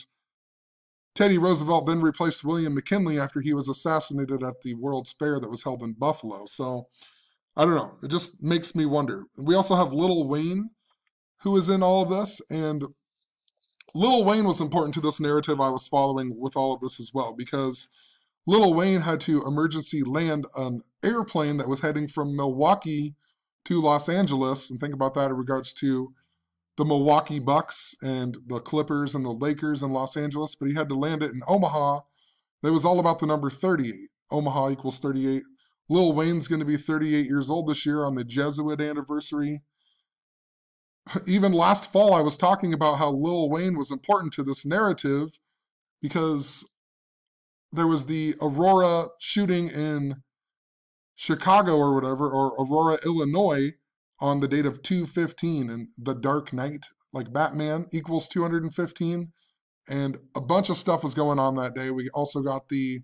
Teddy Roosevelt then replaced William McKinley after he was assassinated at the World's Fair that was held in Buffalo. So, I don't know. It just makes me wonder. We also have Lil Wayne, who is in all of this, and Lil Wayne was important to this narrative I was following with all of this as well, because Lil Wayne had to emergency land an airplane that was heading from Milwaukee to Los Angeles, and think about that in regards to the Milwaukee Bucks and the Clippers and the Lakers in Los Angeles, but he had to land it in Omaha. It was all about the number 38. Omaha equals 38. Lil Wayne's going to be 38 years old this year on the Jesuit anniversary. Even last fall, I was talking about how Lil Wayne was important to this narrative because there was the Aurora shooting in Chicago or whatever, or Aurora, Illinois, on the date of 2/15, and the Dark Knight, like Batman, equals 215, and a bunch of stuff was going on that day. We also got an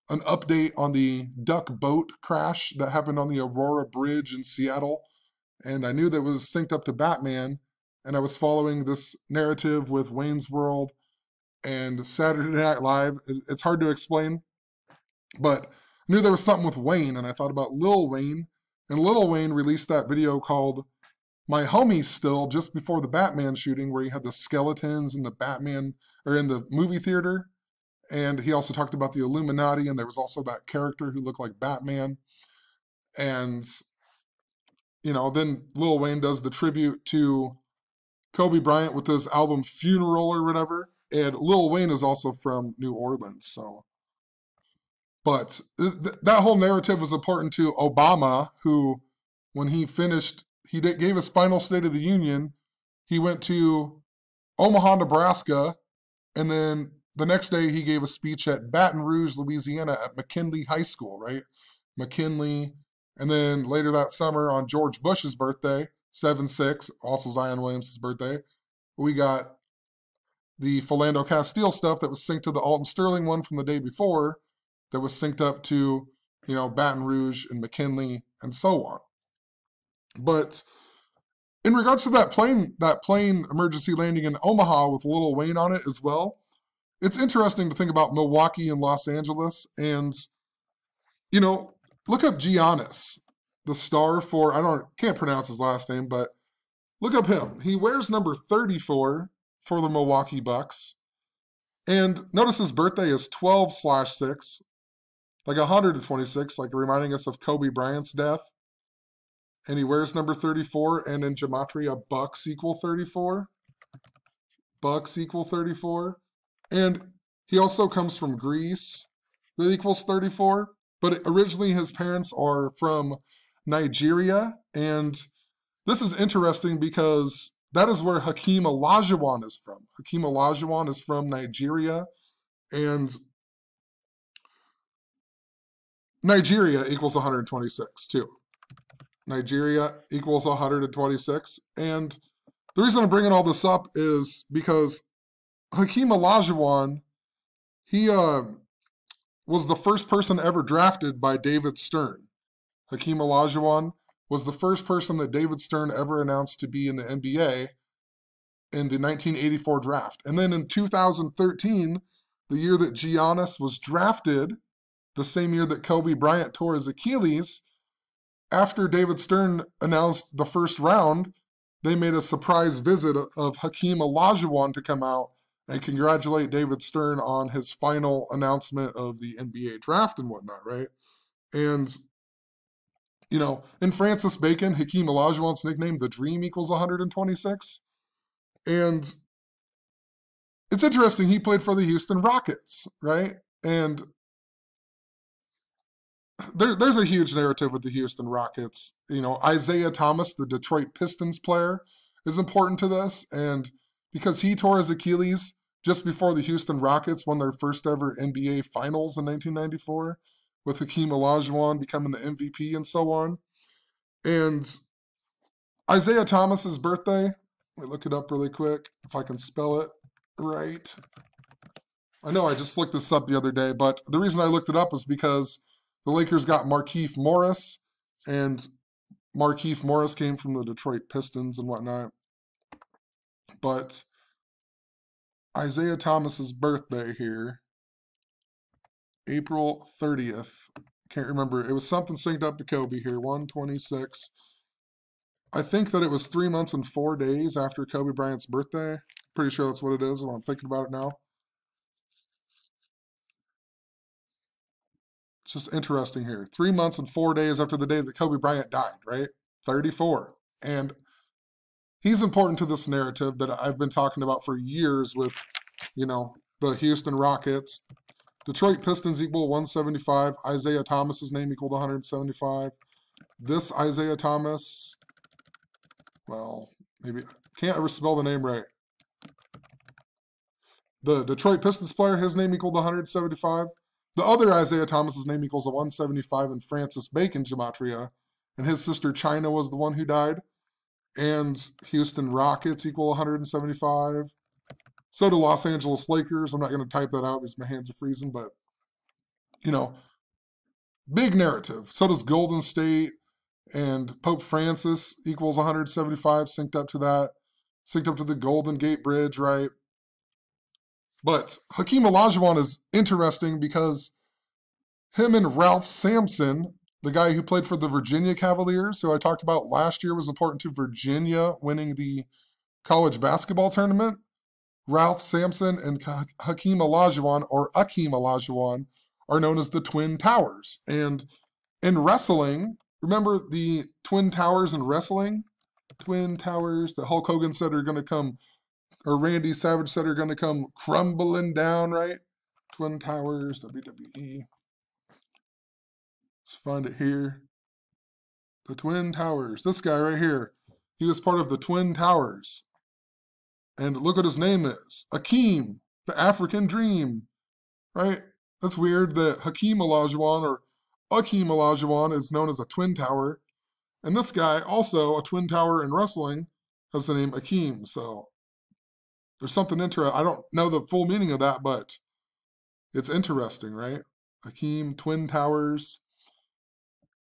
update on the duck boat crash that happened on the Aurora Bridge in Seattle, and I knew that was synced up to Batman, and I was following this narrative with Wayne's World and Saturday Night Live. It's hard to explain, but I knew there was something with Wayne, and I thought about Lil Wayne, and Lil Wayne released that video called My Homies Still just before the Batman shooting, where he had the skeletons in the Batman, or in the movie theater. And he also talked about the Illuminati, and there was also that character who looked like Batman. And, you know, then Lil Wayne does the tribute to Kobe Bryant with his album Funeral or whatever. And Lil Wayne is also from New Orleans, so. But that whole narrative was important to Obama, who, when he finished, gave his final State of the Union, he went to Omaha, Nebraska, and then the next day he gave a speech at Baton Rouge, Louisiana at McKinley High School, right? McKinley. And then later that summer on George Bush's birthday, 7/6, also Zion Williamson's birthday, we got the Philando Castile stuff that was synced to the Alton Sterling one from the day before, that was synced up to, you know, Baton Rouge and McKinley and so on. But in regards to that plane emergency landing in Omaha with Lil Wayne on it as well, it's interesting to think about Milwaukee and Los Angeles. And, you know, look up Giannis, the star for, can't pronounce his last name, but look up him. He wears number 34 for the Milwaukee Bucks. And notice his birthday is 12/6, like 126, like reminding us of Kobe Bryant's death. And he wears number 34, and in Gematria, Bucks equal 34. Bucks equal 34. And he also comes from Greece, that equals 34. But originally his parents are from Nigeria, and this is interesting because that is where Hakeem Olajuwon is from. Hakeem Olajuwon is from Nigeria, and Nigeria equals 126 too. Nigeria equals 126. And the reason I'm bringing all this up is because Hakeem Olajuwon, He was the first person ever drafted by David Stern. Hakeem Olajuwon was the first person that David Stern ever announced to be in the NBA in the 1984 draft. And then in 2013, the year that Giannis was drafted, the same year that Kobe Bryant tore his Achilles, after David Stern announced the first round, they made a surprise visit of Hakeem Olajuwon to come out and congratulate David Stern on his final announcement of the NBA draft and whatnot, right? And, you know, in Francis Bacon, Hakeem Olajuwon's nickname, the Dream, equals 126. And it's interesting, he played for the Houston Rockets, right? And there's a huge narrative with the Houston Rockets. You know, Isaiah Thomas, the Detroit Pistons player, is important to this. And because he tore his Achilles just before the Houston Rockets won their first ever NBA Finals in 1994, with Hakeem Olajuwon becoming the MVP and so on. And Isaiah Thomas's birthday, let me look it up really quick, if I can spell it right. I know I just looked this up the other day, but the reason I looked it up is because the Lakers got Markieff Morris, and Markieff Morris came from the Detroit Pistons and whatnot. But Isaiah Thomas's birthday here, April 30th. Can't remember. It was something synced up to Kobe here, 126. I think that it was 3 months and 4 days after Kobe Bryant's birthday. Pretty sure that's what it is when I'm thinking about it now. It's just interesting here. 3 months and 4 days after the day that Kobe Bryant died, right? 34. And he's important to this narrative that I've been talking about for years with, you know, the Houston Rockets. Detroit Pistons equal 175. Isaiah Thomas's name equaled 175. This Isaiah Thomas, well, maybe, can't ever spell the name right. The Detroit Pistons player, his name equaled 175. The other Isaiah Thomas's name equals a 175 in Francis Bacon Gematria, and his sister China was the one who died. And Houston Rockets equal 175. So do Los Angeles Lakers. I'm not going to type that out because my hands are freezing, but, you know, big narrative. So does Golden State, and Pope Francis equals 175, synced up to that, synced up to the Golden Gate Bridge, right? But Hakeem Olajuwon is interesting because him and Ralph Sampson, the guy who played for the Virginia Cavaliers, who I talked about last year was important to Virginia winning the college basketball tournament, Ralph Sampson and Hakeem Olajuwon, or Akeem Olajuwon, are known as the Twin Towers. And in wrestling, remember the Twin Towers in wrestling? Twin Towers that Hulk Hogan said are going to come, or Randy Savage said are going to come crumbling down, right? Twin Towers, WWE. Let's find it here. The Twin Towers. This guy right here. He was part of the Twin Towers. And look what his name is. Akeem, the African Dream. Right? That's weird that Hakeem Olajuwon or Akeem Olajuwon is known as a Twin Tower. And this guy, also a Twin Tower in wrestling, has the name Akeem. So there's something interesting. I don't know the full meaning of that, but it's interesting, right? Akeem, Twin Towers.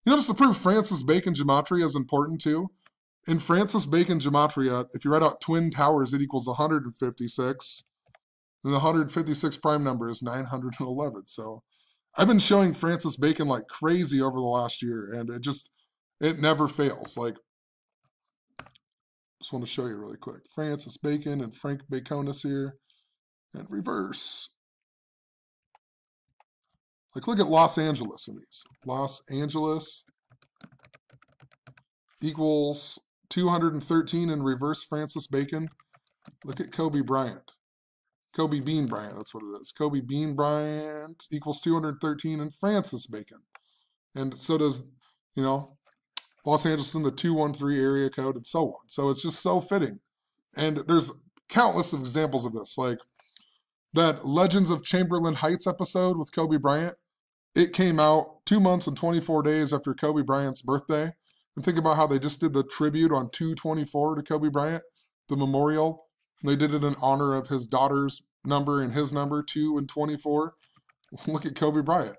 You know, just to prove Francis Bacon Gematria is important too. In Francis Bacon Gematria, if you write out Twin Towers, it equals 156. And the 156 prime number is 911. So I've been showing Francis Bacon like crazy over the last year, and it never fails. Like, just want to show you really quick. Francis Bacon and Frank Baconis here. And reverse. Like, look at Los Angeles in these. Los Angeles equals 213 in reverse Francis Bacon. Look at Kobe Bryant. Kobe Bean Bryant, that's what it is. Kobe Bean Bryant equals 213 in Francis Bacon. And so does, you know, Los Angeles in the 213 area code and so on. So it's just so fitting. And there's countless of examples of this. Like that Legends of Chamberlain Heights episode with Kobe Bryant. It came out 2 months and 24 days after Kobe Bryant's birthday. And think about how they just did the tribute on 2/24 to Kobe Bryant, the memorial. And they did it in honor of his daughter's number and his number, 2 and 24. Look at Kobe Bryant.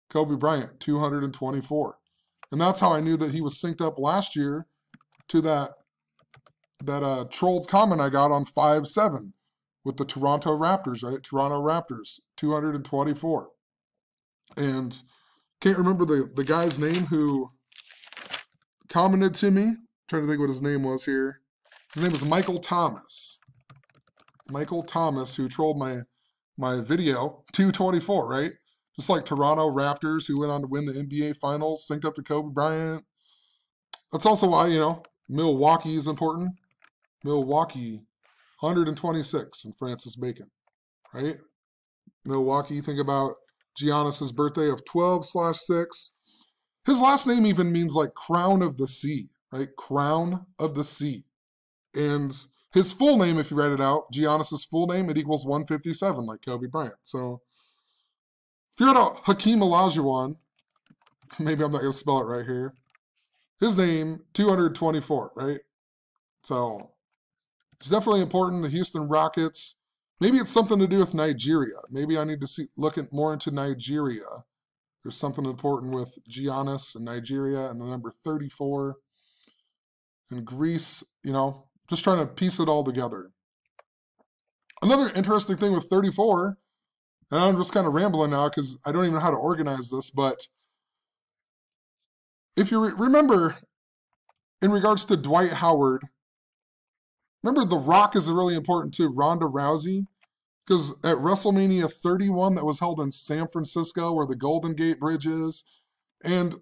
Kobe Bryant, 224. And that's how I knew that he was synced up last year to that trolled comment I got on 5-7 with the Toronto Raptors, right? Toronto Raptors, 224. And can't remember the guy's name who commented to me. I'm trying to think what his name was here. His name is Michael Thomas. Michael Thomas, who trolled my video, 224, right? Just like Toronto Raptors, who went on to win the NBA Finals, synced up to Kobe Bryant. That's also why, you know, Milwaukee is important. Milwaukee, 126, and Francis Bacon, right? Milwaukee, think about Giannis's birthday of 12/6. His last name even means like crown of the sea, right? Crown of the sea. And his full name, if you write it out, Giannis's full name, it equals 157, like Kobe Bryant. So if you're at a Hakeem Olajuwon, maybe I'm not going to spell it right here. His name, 224, right? So it's definitely important. The Houston Rockets, maybe it's something to do with Nigeria. Maybe I need to look more into Nigeria. There's something important with Giannis and Nigeria and the number 34. And Greece, you know, just trying to piece it all together. Another interesting thing with 34, and I'm just kind of rambling now because I don't even know how to organize this, but if you remember, in regards to Dwight Howard, remember The Rock is really important too, Ronda Rousey, because at WrestleMania 31 that was held in San Francisco where the Golden Gate Bridge is, and,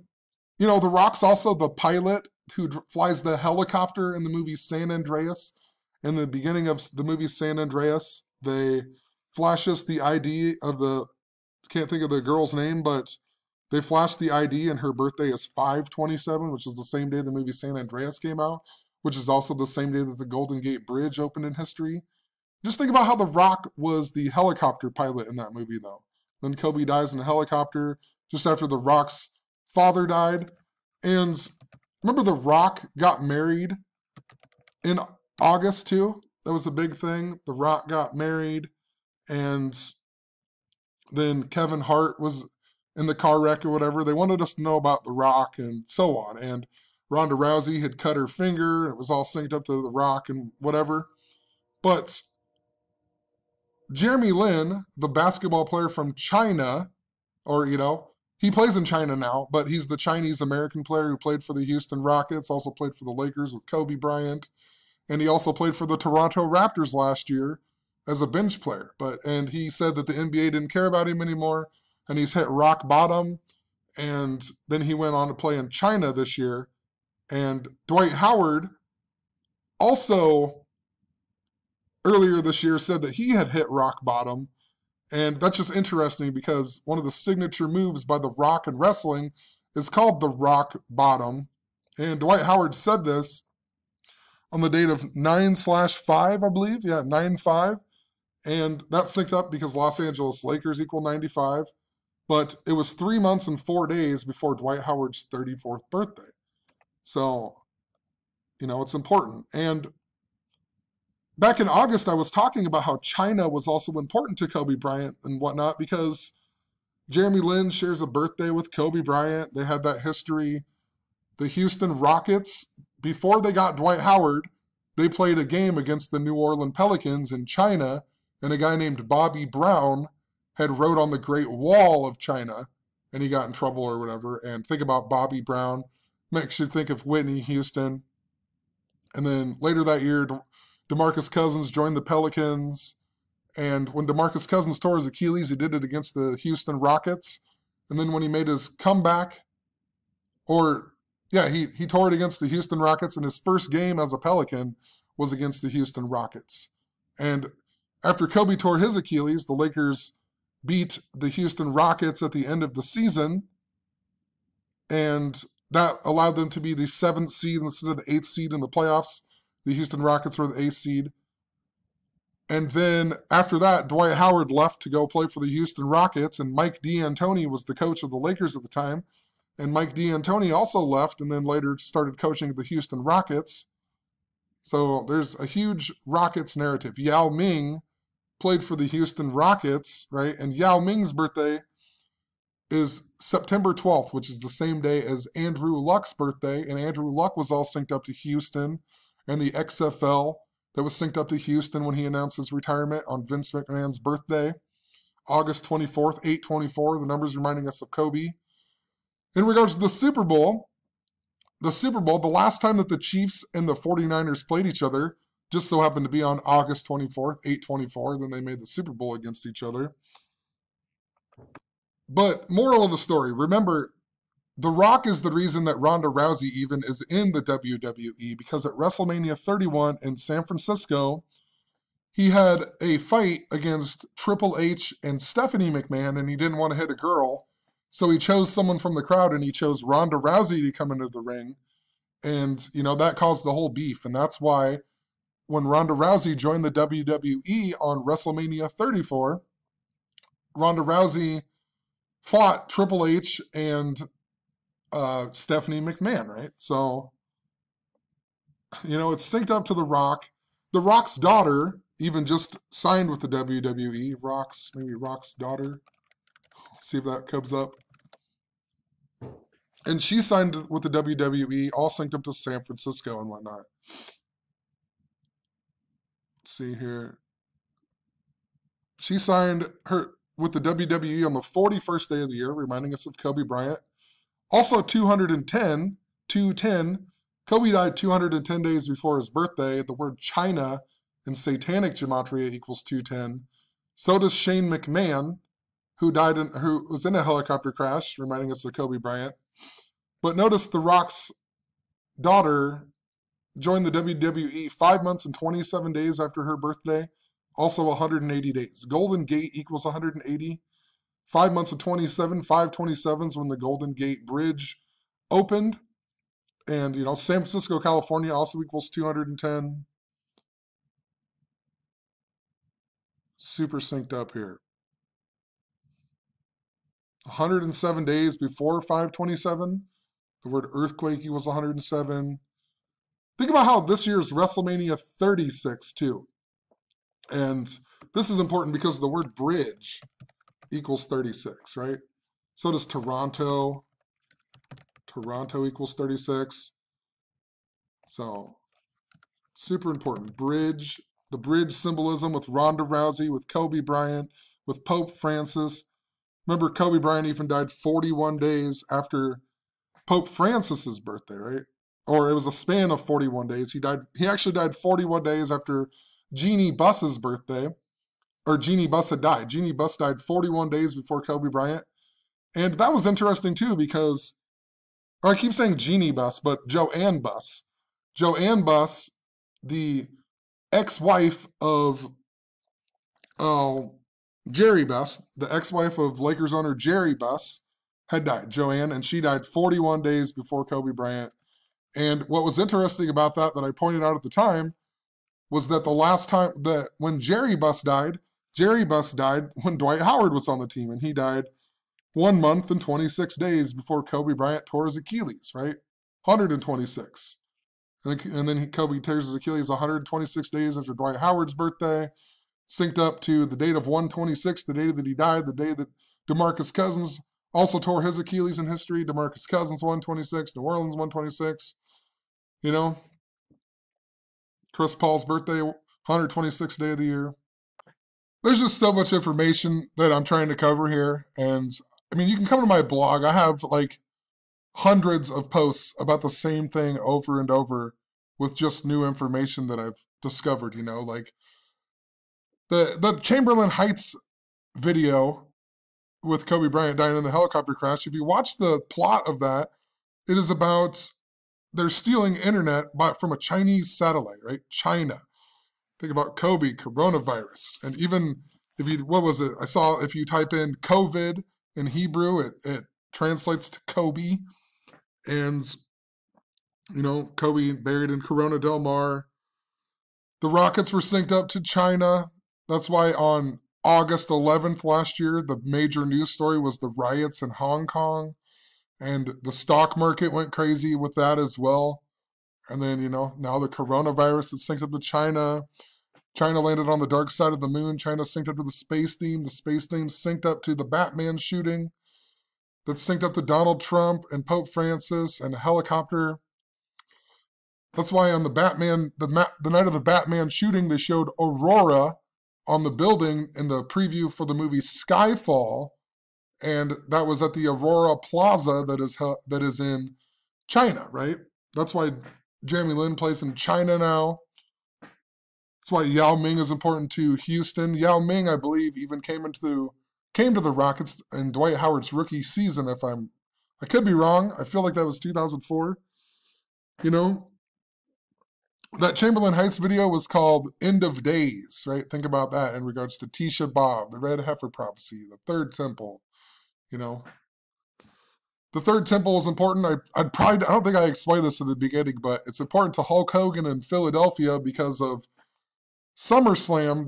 you know, The Rock's also the pilot who flies the helicopter in the movie San Andreas. In the beginning of the movie San Andreas, they flash us the ID of the, can't think of the girl's name, but they flash the ID and her birthday is 5/27, which is the same day the movie San Andreas came out, which is also the same day that the Golden Gate Bridge opened in history. Just think about how The Rock was the helicopter pilot in that movie, though. Then Kobe dies in a helicopter just after The Rock's father died. And remember The Rock got married in August, too? That was a big thing. The Rock got married, and then Kevin Hart was in the car wreck or whatever. They wanted us to know about The Rock and so on. And Ronda Rousey had cut her finger. It was all synced up to The Rock and whatever. But Jeremy Lin, the basketball player from China, or, you know, he plays in China now, but he's the Chinese-American player who played for the Houston Rockets, also played for the Lakers with Kobe Bryant, and he also played for the Toronto Raptors last year as a bench player. And he said that the NBA didn't care about him anymore, and he's hit rock bottom, and then he went on to play in China this year. And Dwight Howard also earlier this year said that he had hit rock bottom. And that's just interesting because one of the signature moves by The Rock in wrestling is called the rock bottom. And Dwight Howard said this on the date of 9/5, I believe. Yeah, 9/5. And that synced up because Los Angeles Lakers equal 95. But it was 3 months and 4 days before Dwight Howard's 34th birthday. So, you know, it's important. And back in August, I was talking about how China was also important to Kobe Bryant and whatnot because Jeremy Lin shares a birthday with Kobe Bryant. They had that history. The Houston Rockets, before they got Dwight Howard, they played a game against the New Orleans Pelicans in China, and a guy named Bobby Brown had wrote on the Great Wall of China, and he got in trouble or whatever. And think about Bobby Brown. Makes you think of Whitney Houston. And then later that year, DeMarcus Cousins joined the Pelicans, and when DeMarcus Cousins tore his Achilles, he did it against the Houston Rockets. And then when he made his comeback, he tore it against the Houston Rockets, and his first game as a Pelican was against the Houston Rockets. And after Kobe tore his Achilles, the Lakers beat the Houston Rockets at the end of the season, and that allowed them to be the 7th seed instead of the 8th seed in the playoffs. The Houston Rockets were the 8th seed. And then after that, Dwight Howard left to go play for the Houston Rockets, and Mike D'Antoni was the coach of the Lakers at the time. And Mike D'Antoni also left and then later started coaching the Houston Rockets. So there's a huge Rockets narrative. Yao Ming played for the Houston Rockets, right? And Yao Ming's birthday is September 12th, which is the same day as Andrew Luck's birthday. And Andrew Luck was all synced up to Houston, and the XFL that was synced up to Houston when he announced his retirement on Vince McMahon's birthday, August 24th, 8/24, the numbers reminding us of Kobe. In regards to the Super Bowl, the last time that the Chiefs and the 49ers played each other just so happened to be on August 24th, 8/24. Then they made the Super Bowl against each other. But moral of the story, remember, The Rock is the reason that Ronda Rousey even is in the WWE, because at WrestleMania 31 in San Francisco, he had a fight against Triple H and Stephanie McMahon, and he didn't want to hit a girl. So he chose someone from the crowd, and he chose Ronda Rousey to come into the ring. And, you know, that caused the whole beef. And that's why when Ronda Rousey joined the WWE on WrestleMania 34, Ronda Rousey fought Triple H and Stephanie McMahon, right? So, you know, it's synced up to The Rock. The Rock's daughter even just signed with the WWE. Rock's daughter. Let's see if that comes up. And she signed with the WWE, all synced up to San Francisco and whatnot. Let's see here. She signed with the WWE on the 41st day of the year, reminding us of Kobe Bryant. Also 210. Kobe died 210 days before his birthday. The word China in satanic gematria equals 210. So does Shane McMahon, who was in a helicopter crash, reminding us of Kobe Bryant. But notice The Rock's daughter joined the WWE 5 months and 27 days after her birthday, also 180 days. Golden Gate equals 180. 5 months and 27, 5/27s when the Golden Gate Bridge opened. And, you know, San Francisco, California also equals 210. Super synced up here. 107 days before 5/27. The word earthquake equals 107. Think about how this year's WrestleMania 36 too. And this is important because the word bridge equals 36, right? So does Toronto. Toronto equals 36. So super important. Bridge, the bridge symbolism with Ronda Rousey, with Kobe Bryant, with Pope Francis. Remember, Kobe Bryant even died 41 days after Pope Francis's birthday, right? Or it was a span of 41 days. He actually died 41 days after Jeannie Buss's birthday. Or Jeannie Buss had died. Jeannie Buss died 41 days before Kobe Bryant. And that was interesting too because, or I keep saying Jeannie Buss, but Joanne Buss. Joanne Buss, the ex-wife of Jerry Buss, the ex-wife of Lakers owner Jerry Buss, had died. Joanne, and she died 41 days before Kobe Bryant. And what was interesting about that I pointed out at the time was that the last time that when Jerry Buss died when Dwight Howard was on the team, and he died 1 month and 26 days before Kobe Bryant tore his Achilles, right? 126. And then Kobe tears his Achilles 126 days after Dwight Howard's birthday, synced up to the date of 126, the day that he died, the day that DeMarcus Cousins also tore his Achilles in history. DeMarcus Cousins 126, New Orleans 126. You know, Chris Paul's birthday, 126th day of the year. There's just so much information that I'm trying to cover here. And I mean, you can come to my blog. I have like hundreds of posts about the same thing over and over with just new information that I've discovered, you know, like the Chamberlain Heights video with Kobe Bryant dying in the helicopter crash. If you watch the plot of that, it is about they're stealing internet from a Chinese satellite, right? China. Think about Kobe, coronavirus. And even if you, what was it? I saw if you type in COVID in Hebrew, it translates to Kobe. And, you know, Kobe buried in Corona Del Mar. The rockets were synced up to China. That's why on August 11th last year, the major news story was the riots in Hong Kong. And the stock market went crazy with that as well. And then, you know, now the coronavirus is synced up to China. China landed on the dark side of the moon. China synced up to the space theme. The space theme synced up to the Batman shooting. That synced up to Donald Trump and Pope Francis and a helicopter. That's why on the night of the Batman shooting, they showed Aurora on the building in the preview for the movie Skyfall, and that was at the Aurora Plaza that is in China, right? That's why Jeremy Lin plays in China now. That's why Yao Ming is important to Houston. Yao Ming, I believe, even came to the Rockets in Dwight Howard's rookie season. I could be wrong. I feel like that was 2004. You know, that Chamberlain Heights video was called End of Days, right? Think about that in regards to Tisha B'Av, the Red Heifer Prophecy, the Third Temple. You know, the Third Temple is important. I don't think I explained this at the beginning, but it's important to Hulk Hogan in Philadelphia because of SummerSlam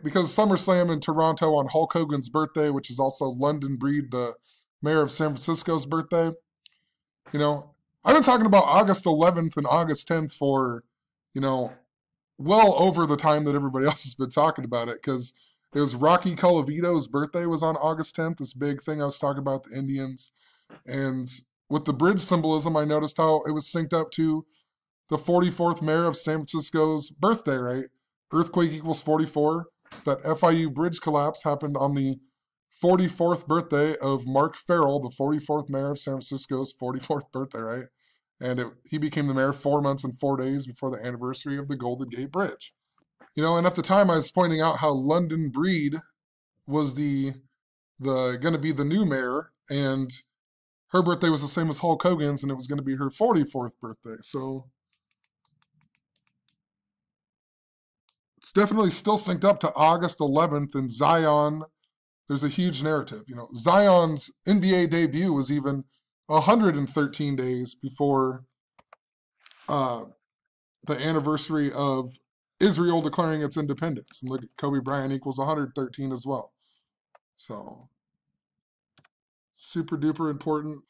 because SummerSlam in Toronto on Hulk Hogan's birthday, which is also London Breed, the mayor of San Francisco's birthday. You know, I've been talking about August 11th and August 10th for, well over the time that everybody else has been talking about it, because it was Rocky Colavito's birthday was on August 10th, this big thing I was talking about, the Indians. And with the bridge symbolism, I noticed how it was synced up to the 44th mayor of San Francisco's birthday, right? Earthquake equals 44. That FIU bridge collapse happened on the 44th birthday of Mark Farrell, the 44th mayor of San Francisco's 44th birthday, right? And he became the mayor 4 months and 4 days before the anniversary of the Golden Gate Bridge. And at the time I was pointing out how London Breed was the going to be the new mayor, and her birthday was the same as Hulk Hogan's, and it was going to be her 44th birthday. So it's definitely still synced up to August 11th, and Zion, there's a huge narrative. Zion's NBA debut was even 113 days before the anniversary of Israel declaring its independence. And look at Kobe Bryant equals 113 as well. So, super duper important.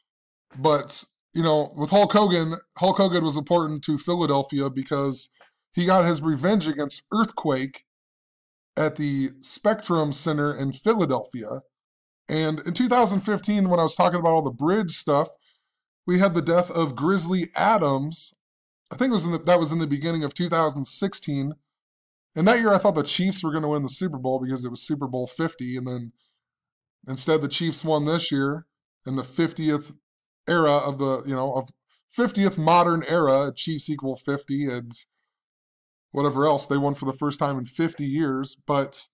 But, with Hulk Hogan was important to Philadelphia because he got his revenge against Earthquake at the Spectrum Center in Philadelphia. And in 2015, when I was talking about all the bridge stuff, we had the death of Grizzly Adams. I think that was in the beginning of 2016. And that year I thought the Chiefs were going to win the Super Bowl because it was Super Bowl 50. And then instead the Chiefs won this year in the 50th era of of 50th modern era. Chiefs equal 50 and whatever else. They won for the first time in 50 years. But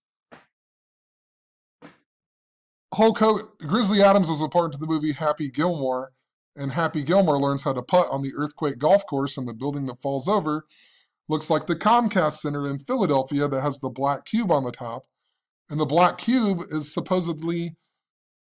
Grizzly Adams was important to the movie Happy Gilmore, and Happy Gilmore learns how to putt on the Earthquake golf course, and the building that falls over looks like the Comcast Center in Philadelphia that has the black cube on the top. And the black cube is supposedly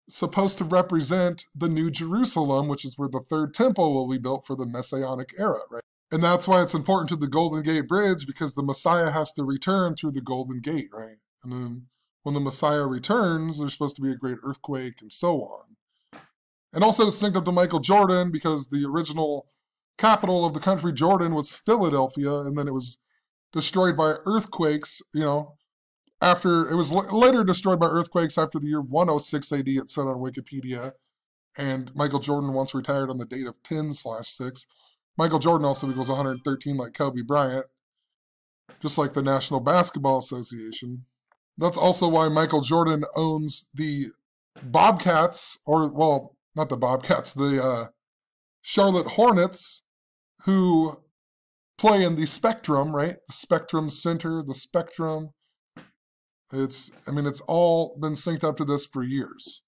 supposed to represent the New Jerusalem, which is where the Third Temple will be built for the Messianic era, right? And that's why it's important to the Golden Gate Bridge, because the Messiah has to return through the Golden Gate, right? And then when the Messiah returns, there's supposed to be a great earthquake and so on. And also synced up to Michael Jordan because the original capital of the country, Jordan, was Philadelphia, and then it was destroyed by earthquakes, after it was later destroyed by earthquakes after the year 106 AD, it said on Wikipedia. And Michael Jordan once retired on the date of 10/6. Michael Jordan also equals 113 like Kobe Bryant, just like the National Basketball Association. That's also why Michael Jordan owns the Bobcats, not the Bobcats, the Charlotte Hornets, who play in the Spectrum, right? The Spectrum Center, the Spectrum. It's all been synced up to this for years.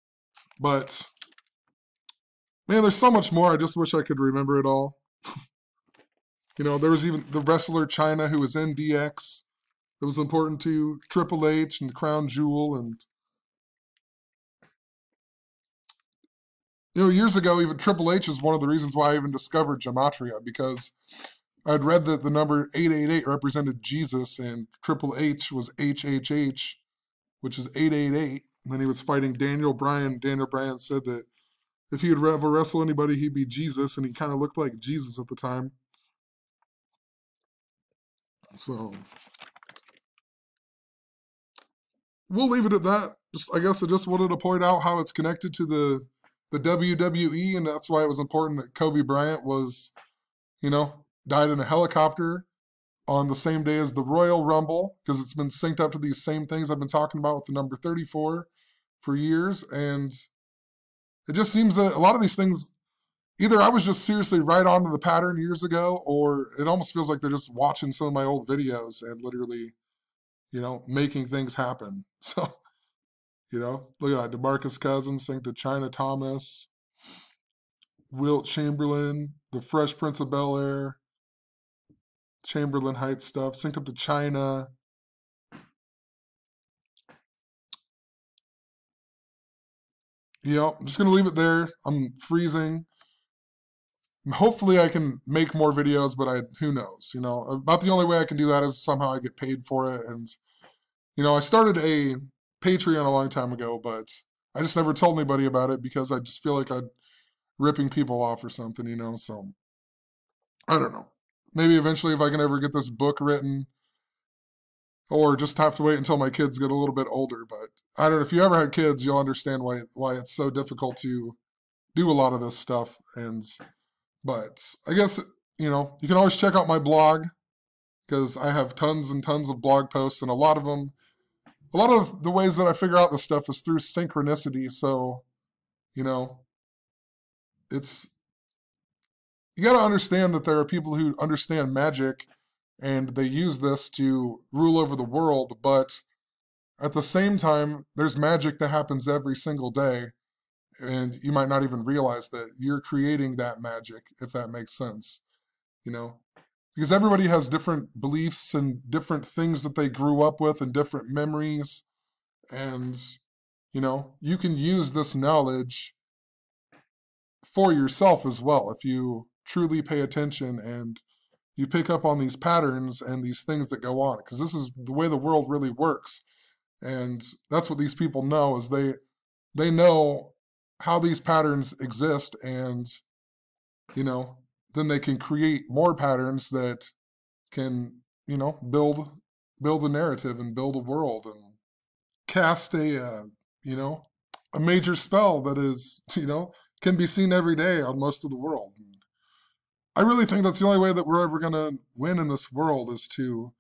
But, man, there's so much more. I just wish I could remember it all. There was even the wrestler China who was in DX. It was important to Triple H and the Crown Jewel. And, years ago, even Triple H is one of the reasons why I even discovered Gematria, because I'd read that the number 888 represented Jesus, and Triple H was HHH, which is 888. And then he was fighting Daniel Bryan. Daniel Bryan said that if he would ever wrestle anybody, he'd be Jesus, and he kind of looked like Jesus at the time. So we'll leave it at that. Just, I guess I just wanted to point out how it's connected to the WWE, and that's why it was important that Kobe Bryant was, died in a helicopter on the same day as the Royal Rumble, because it's been synced up to these same things I've been talking about with the number 34 for years. And it just seems that a lot of these things, either I was just seriously right onto the pattern years ago, or it almost feels like they're just watching some of my old videos and literally, making things happen. So, look at that. DeMarcus Cousins synced to China Thomas, Wilt Chamberlain, the Fresh Prince of Bel-Air, Chamberlain Heights stuff, synced up to China. I'm just going to leave it there. I'm freezing. Hopefully I can make more videos, but who knows? About the only way I can do that is somehow I get paid for it. And, I started a Patreon a long time ago, but I just never told anybody about it because I just feel like I'm ripping people off or something, so I don't know. Maybe eventually if I can ever get this book written, or just have to wait until my kids get a little bit older. But I don't know, if you ever had kids, you'll understand why it's so difficult to do a lot of this stuff. But I guess, you can always check out my blog, because I have tons and tons of blog posts, and a lot of the ways that I figure out this stuff is through synchronicity. So, it's, you got to understand that there are people who understand magic and they use this to rule over the world, but at the same time, there's magic that happens every single day, and you might not even realize that you're creating that magic, if that makes sense, because everybody has different beliefs and different things that they grew up with and different memories, and, you can use this knowledge for yourself as well if you truly pay attention and you pick up on these patterns and these things that go on, because this is the way the world really works. And that's what these people know, is they know how these patterns exist, and, then they can create more patterns that can, build a narrative and build a world and cast a major spell that is, can be seen every day on most of the world. I really think that's the only way that we're ever going to win in this world, is to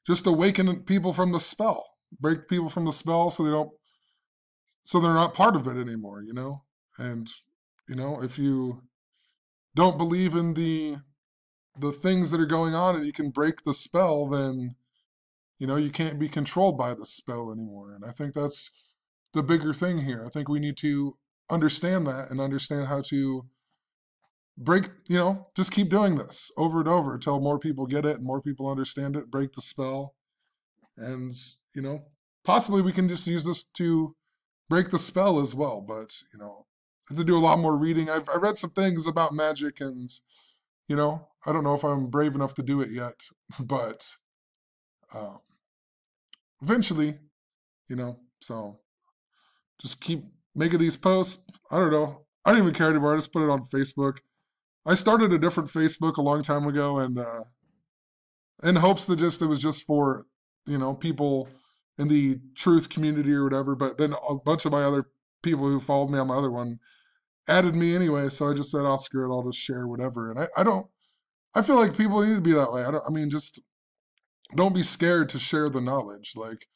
just awaken people from the spell, break people from the spell so they're not part of it anymore, And, if you don't believe in the things that are going on and you can break the spell, then, you can't be controlled by the spell anymore. And I think that's the bigger thing here. I think we need to understand that and understand how to break, just keep doing this over and over until more people get it and more people understand it, break the spell. And, possibly we can just use this to break the spell as well. But, I have to do a lot more reading. I read some things about magic, and, I don't know if I'm brave enough to do it yet, but eventually, so just keep making these posts. I don't know. I don't even care anymore. I just put it on Facebook. I started a different Facebook a long time ago, and in hopes that it was just for, people in the truth community or whatever. But then a bunch of my other people who followed me on my other one added me anyway. So I just said, "I'll screw it. I'll just share whatever." And I feel like people need to be that way. Just don't be scared to share the knowledge. Like,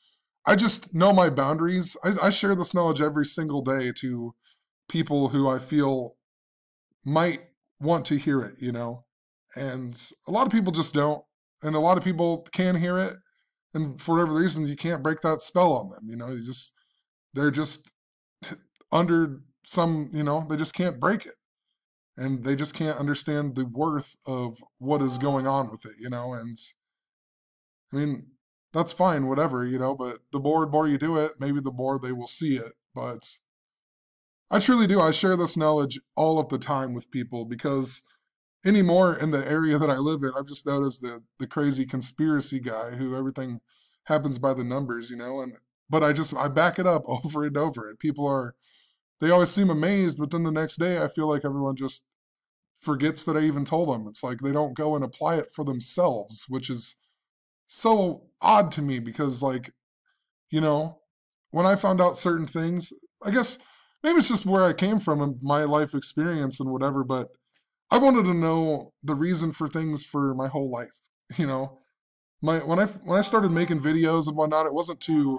I just know my boundaries. I share this knowledge every single day to people who I feel might want to hear it, and a lot of people just don't, and a lot of people can hear it, and for whatever reason, you can't break that spell on them, they're just under some, they just can't break it, and they just can't understand the worth of what is going on with it, and that's fine, whatever, but the more you do it, maybe the more they will see it. But I truly do. I share this knowledge all of the time with people, because anymore in the area that I live in, I've just noticed the crazy conspiracy guy who everything happens by the numbers, but I back it up over and over, and they always seem amazed, but then the next day I feel like everyone just forgets that I even told them. It's like they don't go and apply it for themselves, which is so odd to me because, like, you know, when I found out certain things, I guess maybe it's just where I came from and my life experience and whatever, but I wanted to know the reason for things for my whole life. You know, when I started making videos and whatnot, it wasn't to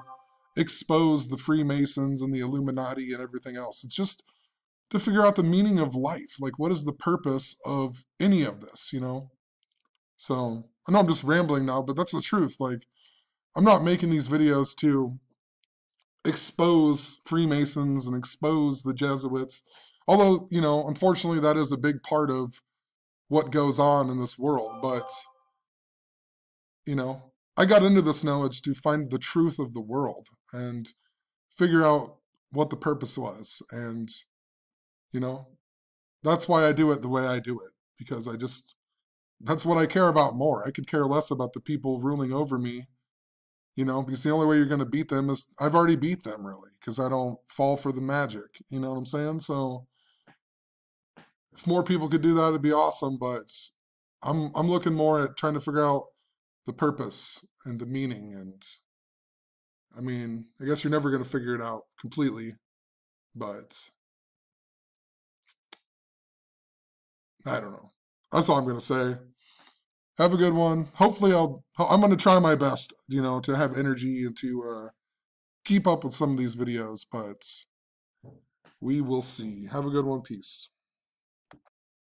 expose the Freemasons and the Illuminati and everything else. It's just to figure out the meaning of life. Like, what is the purpose of any of this, you know? So, I know I'm just rambling now, but that's the truth. Like, I'm not making these videos to expose Freemasons and expose the Jesuits. Although, you know, unfortunately, that is a big part of what goes on in this world. But, you know, I got into this knowledge to find the truth of the world and figure out what the purpose was. And, you know, that's why I do it the way I do it, because that's what I care about more. I could care less about the people ruling over me, you know, because the only way you're going to beat them is I've already beat them, really, because I don't fall for the magic. You know what I'm saying? So if more people could do that, it'd be awesome. But I'm looking more at trying to figure out the purpose and the meaning. And I mean, I guess you're never going to figure it out completely, but I don't know. That's all I'm going to say. Have a good one. Hopefully I'm going to try my best, you know, to have energy and to keep up with some of these videos, but we will see. Have a good one. Peace.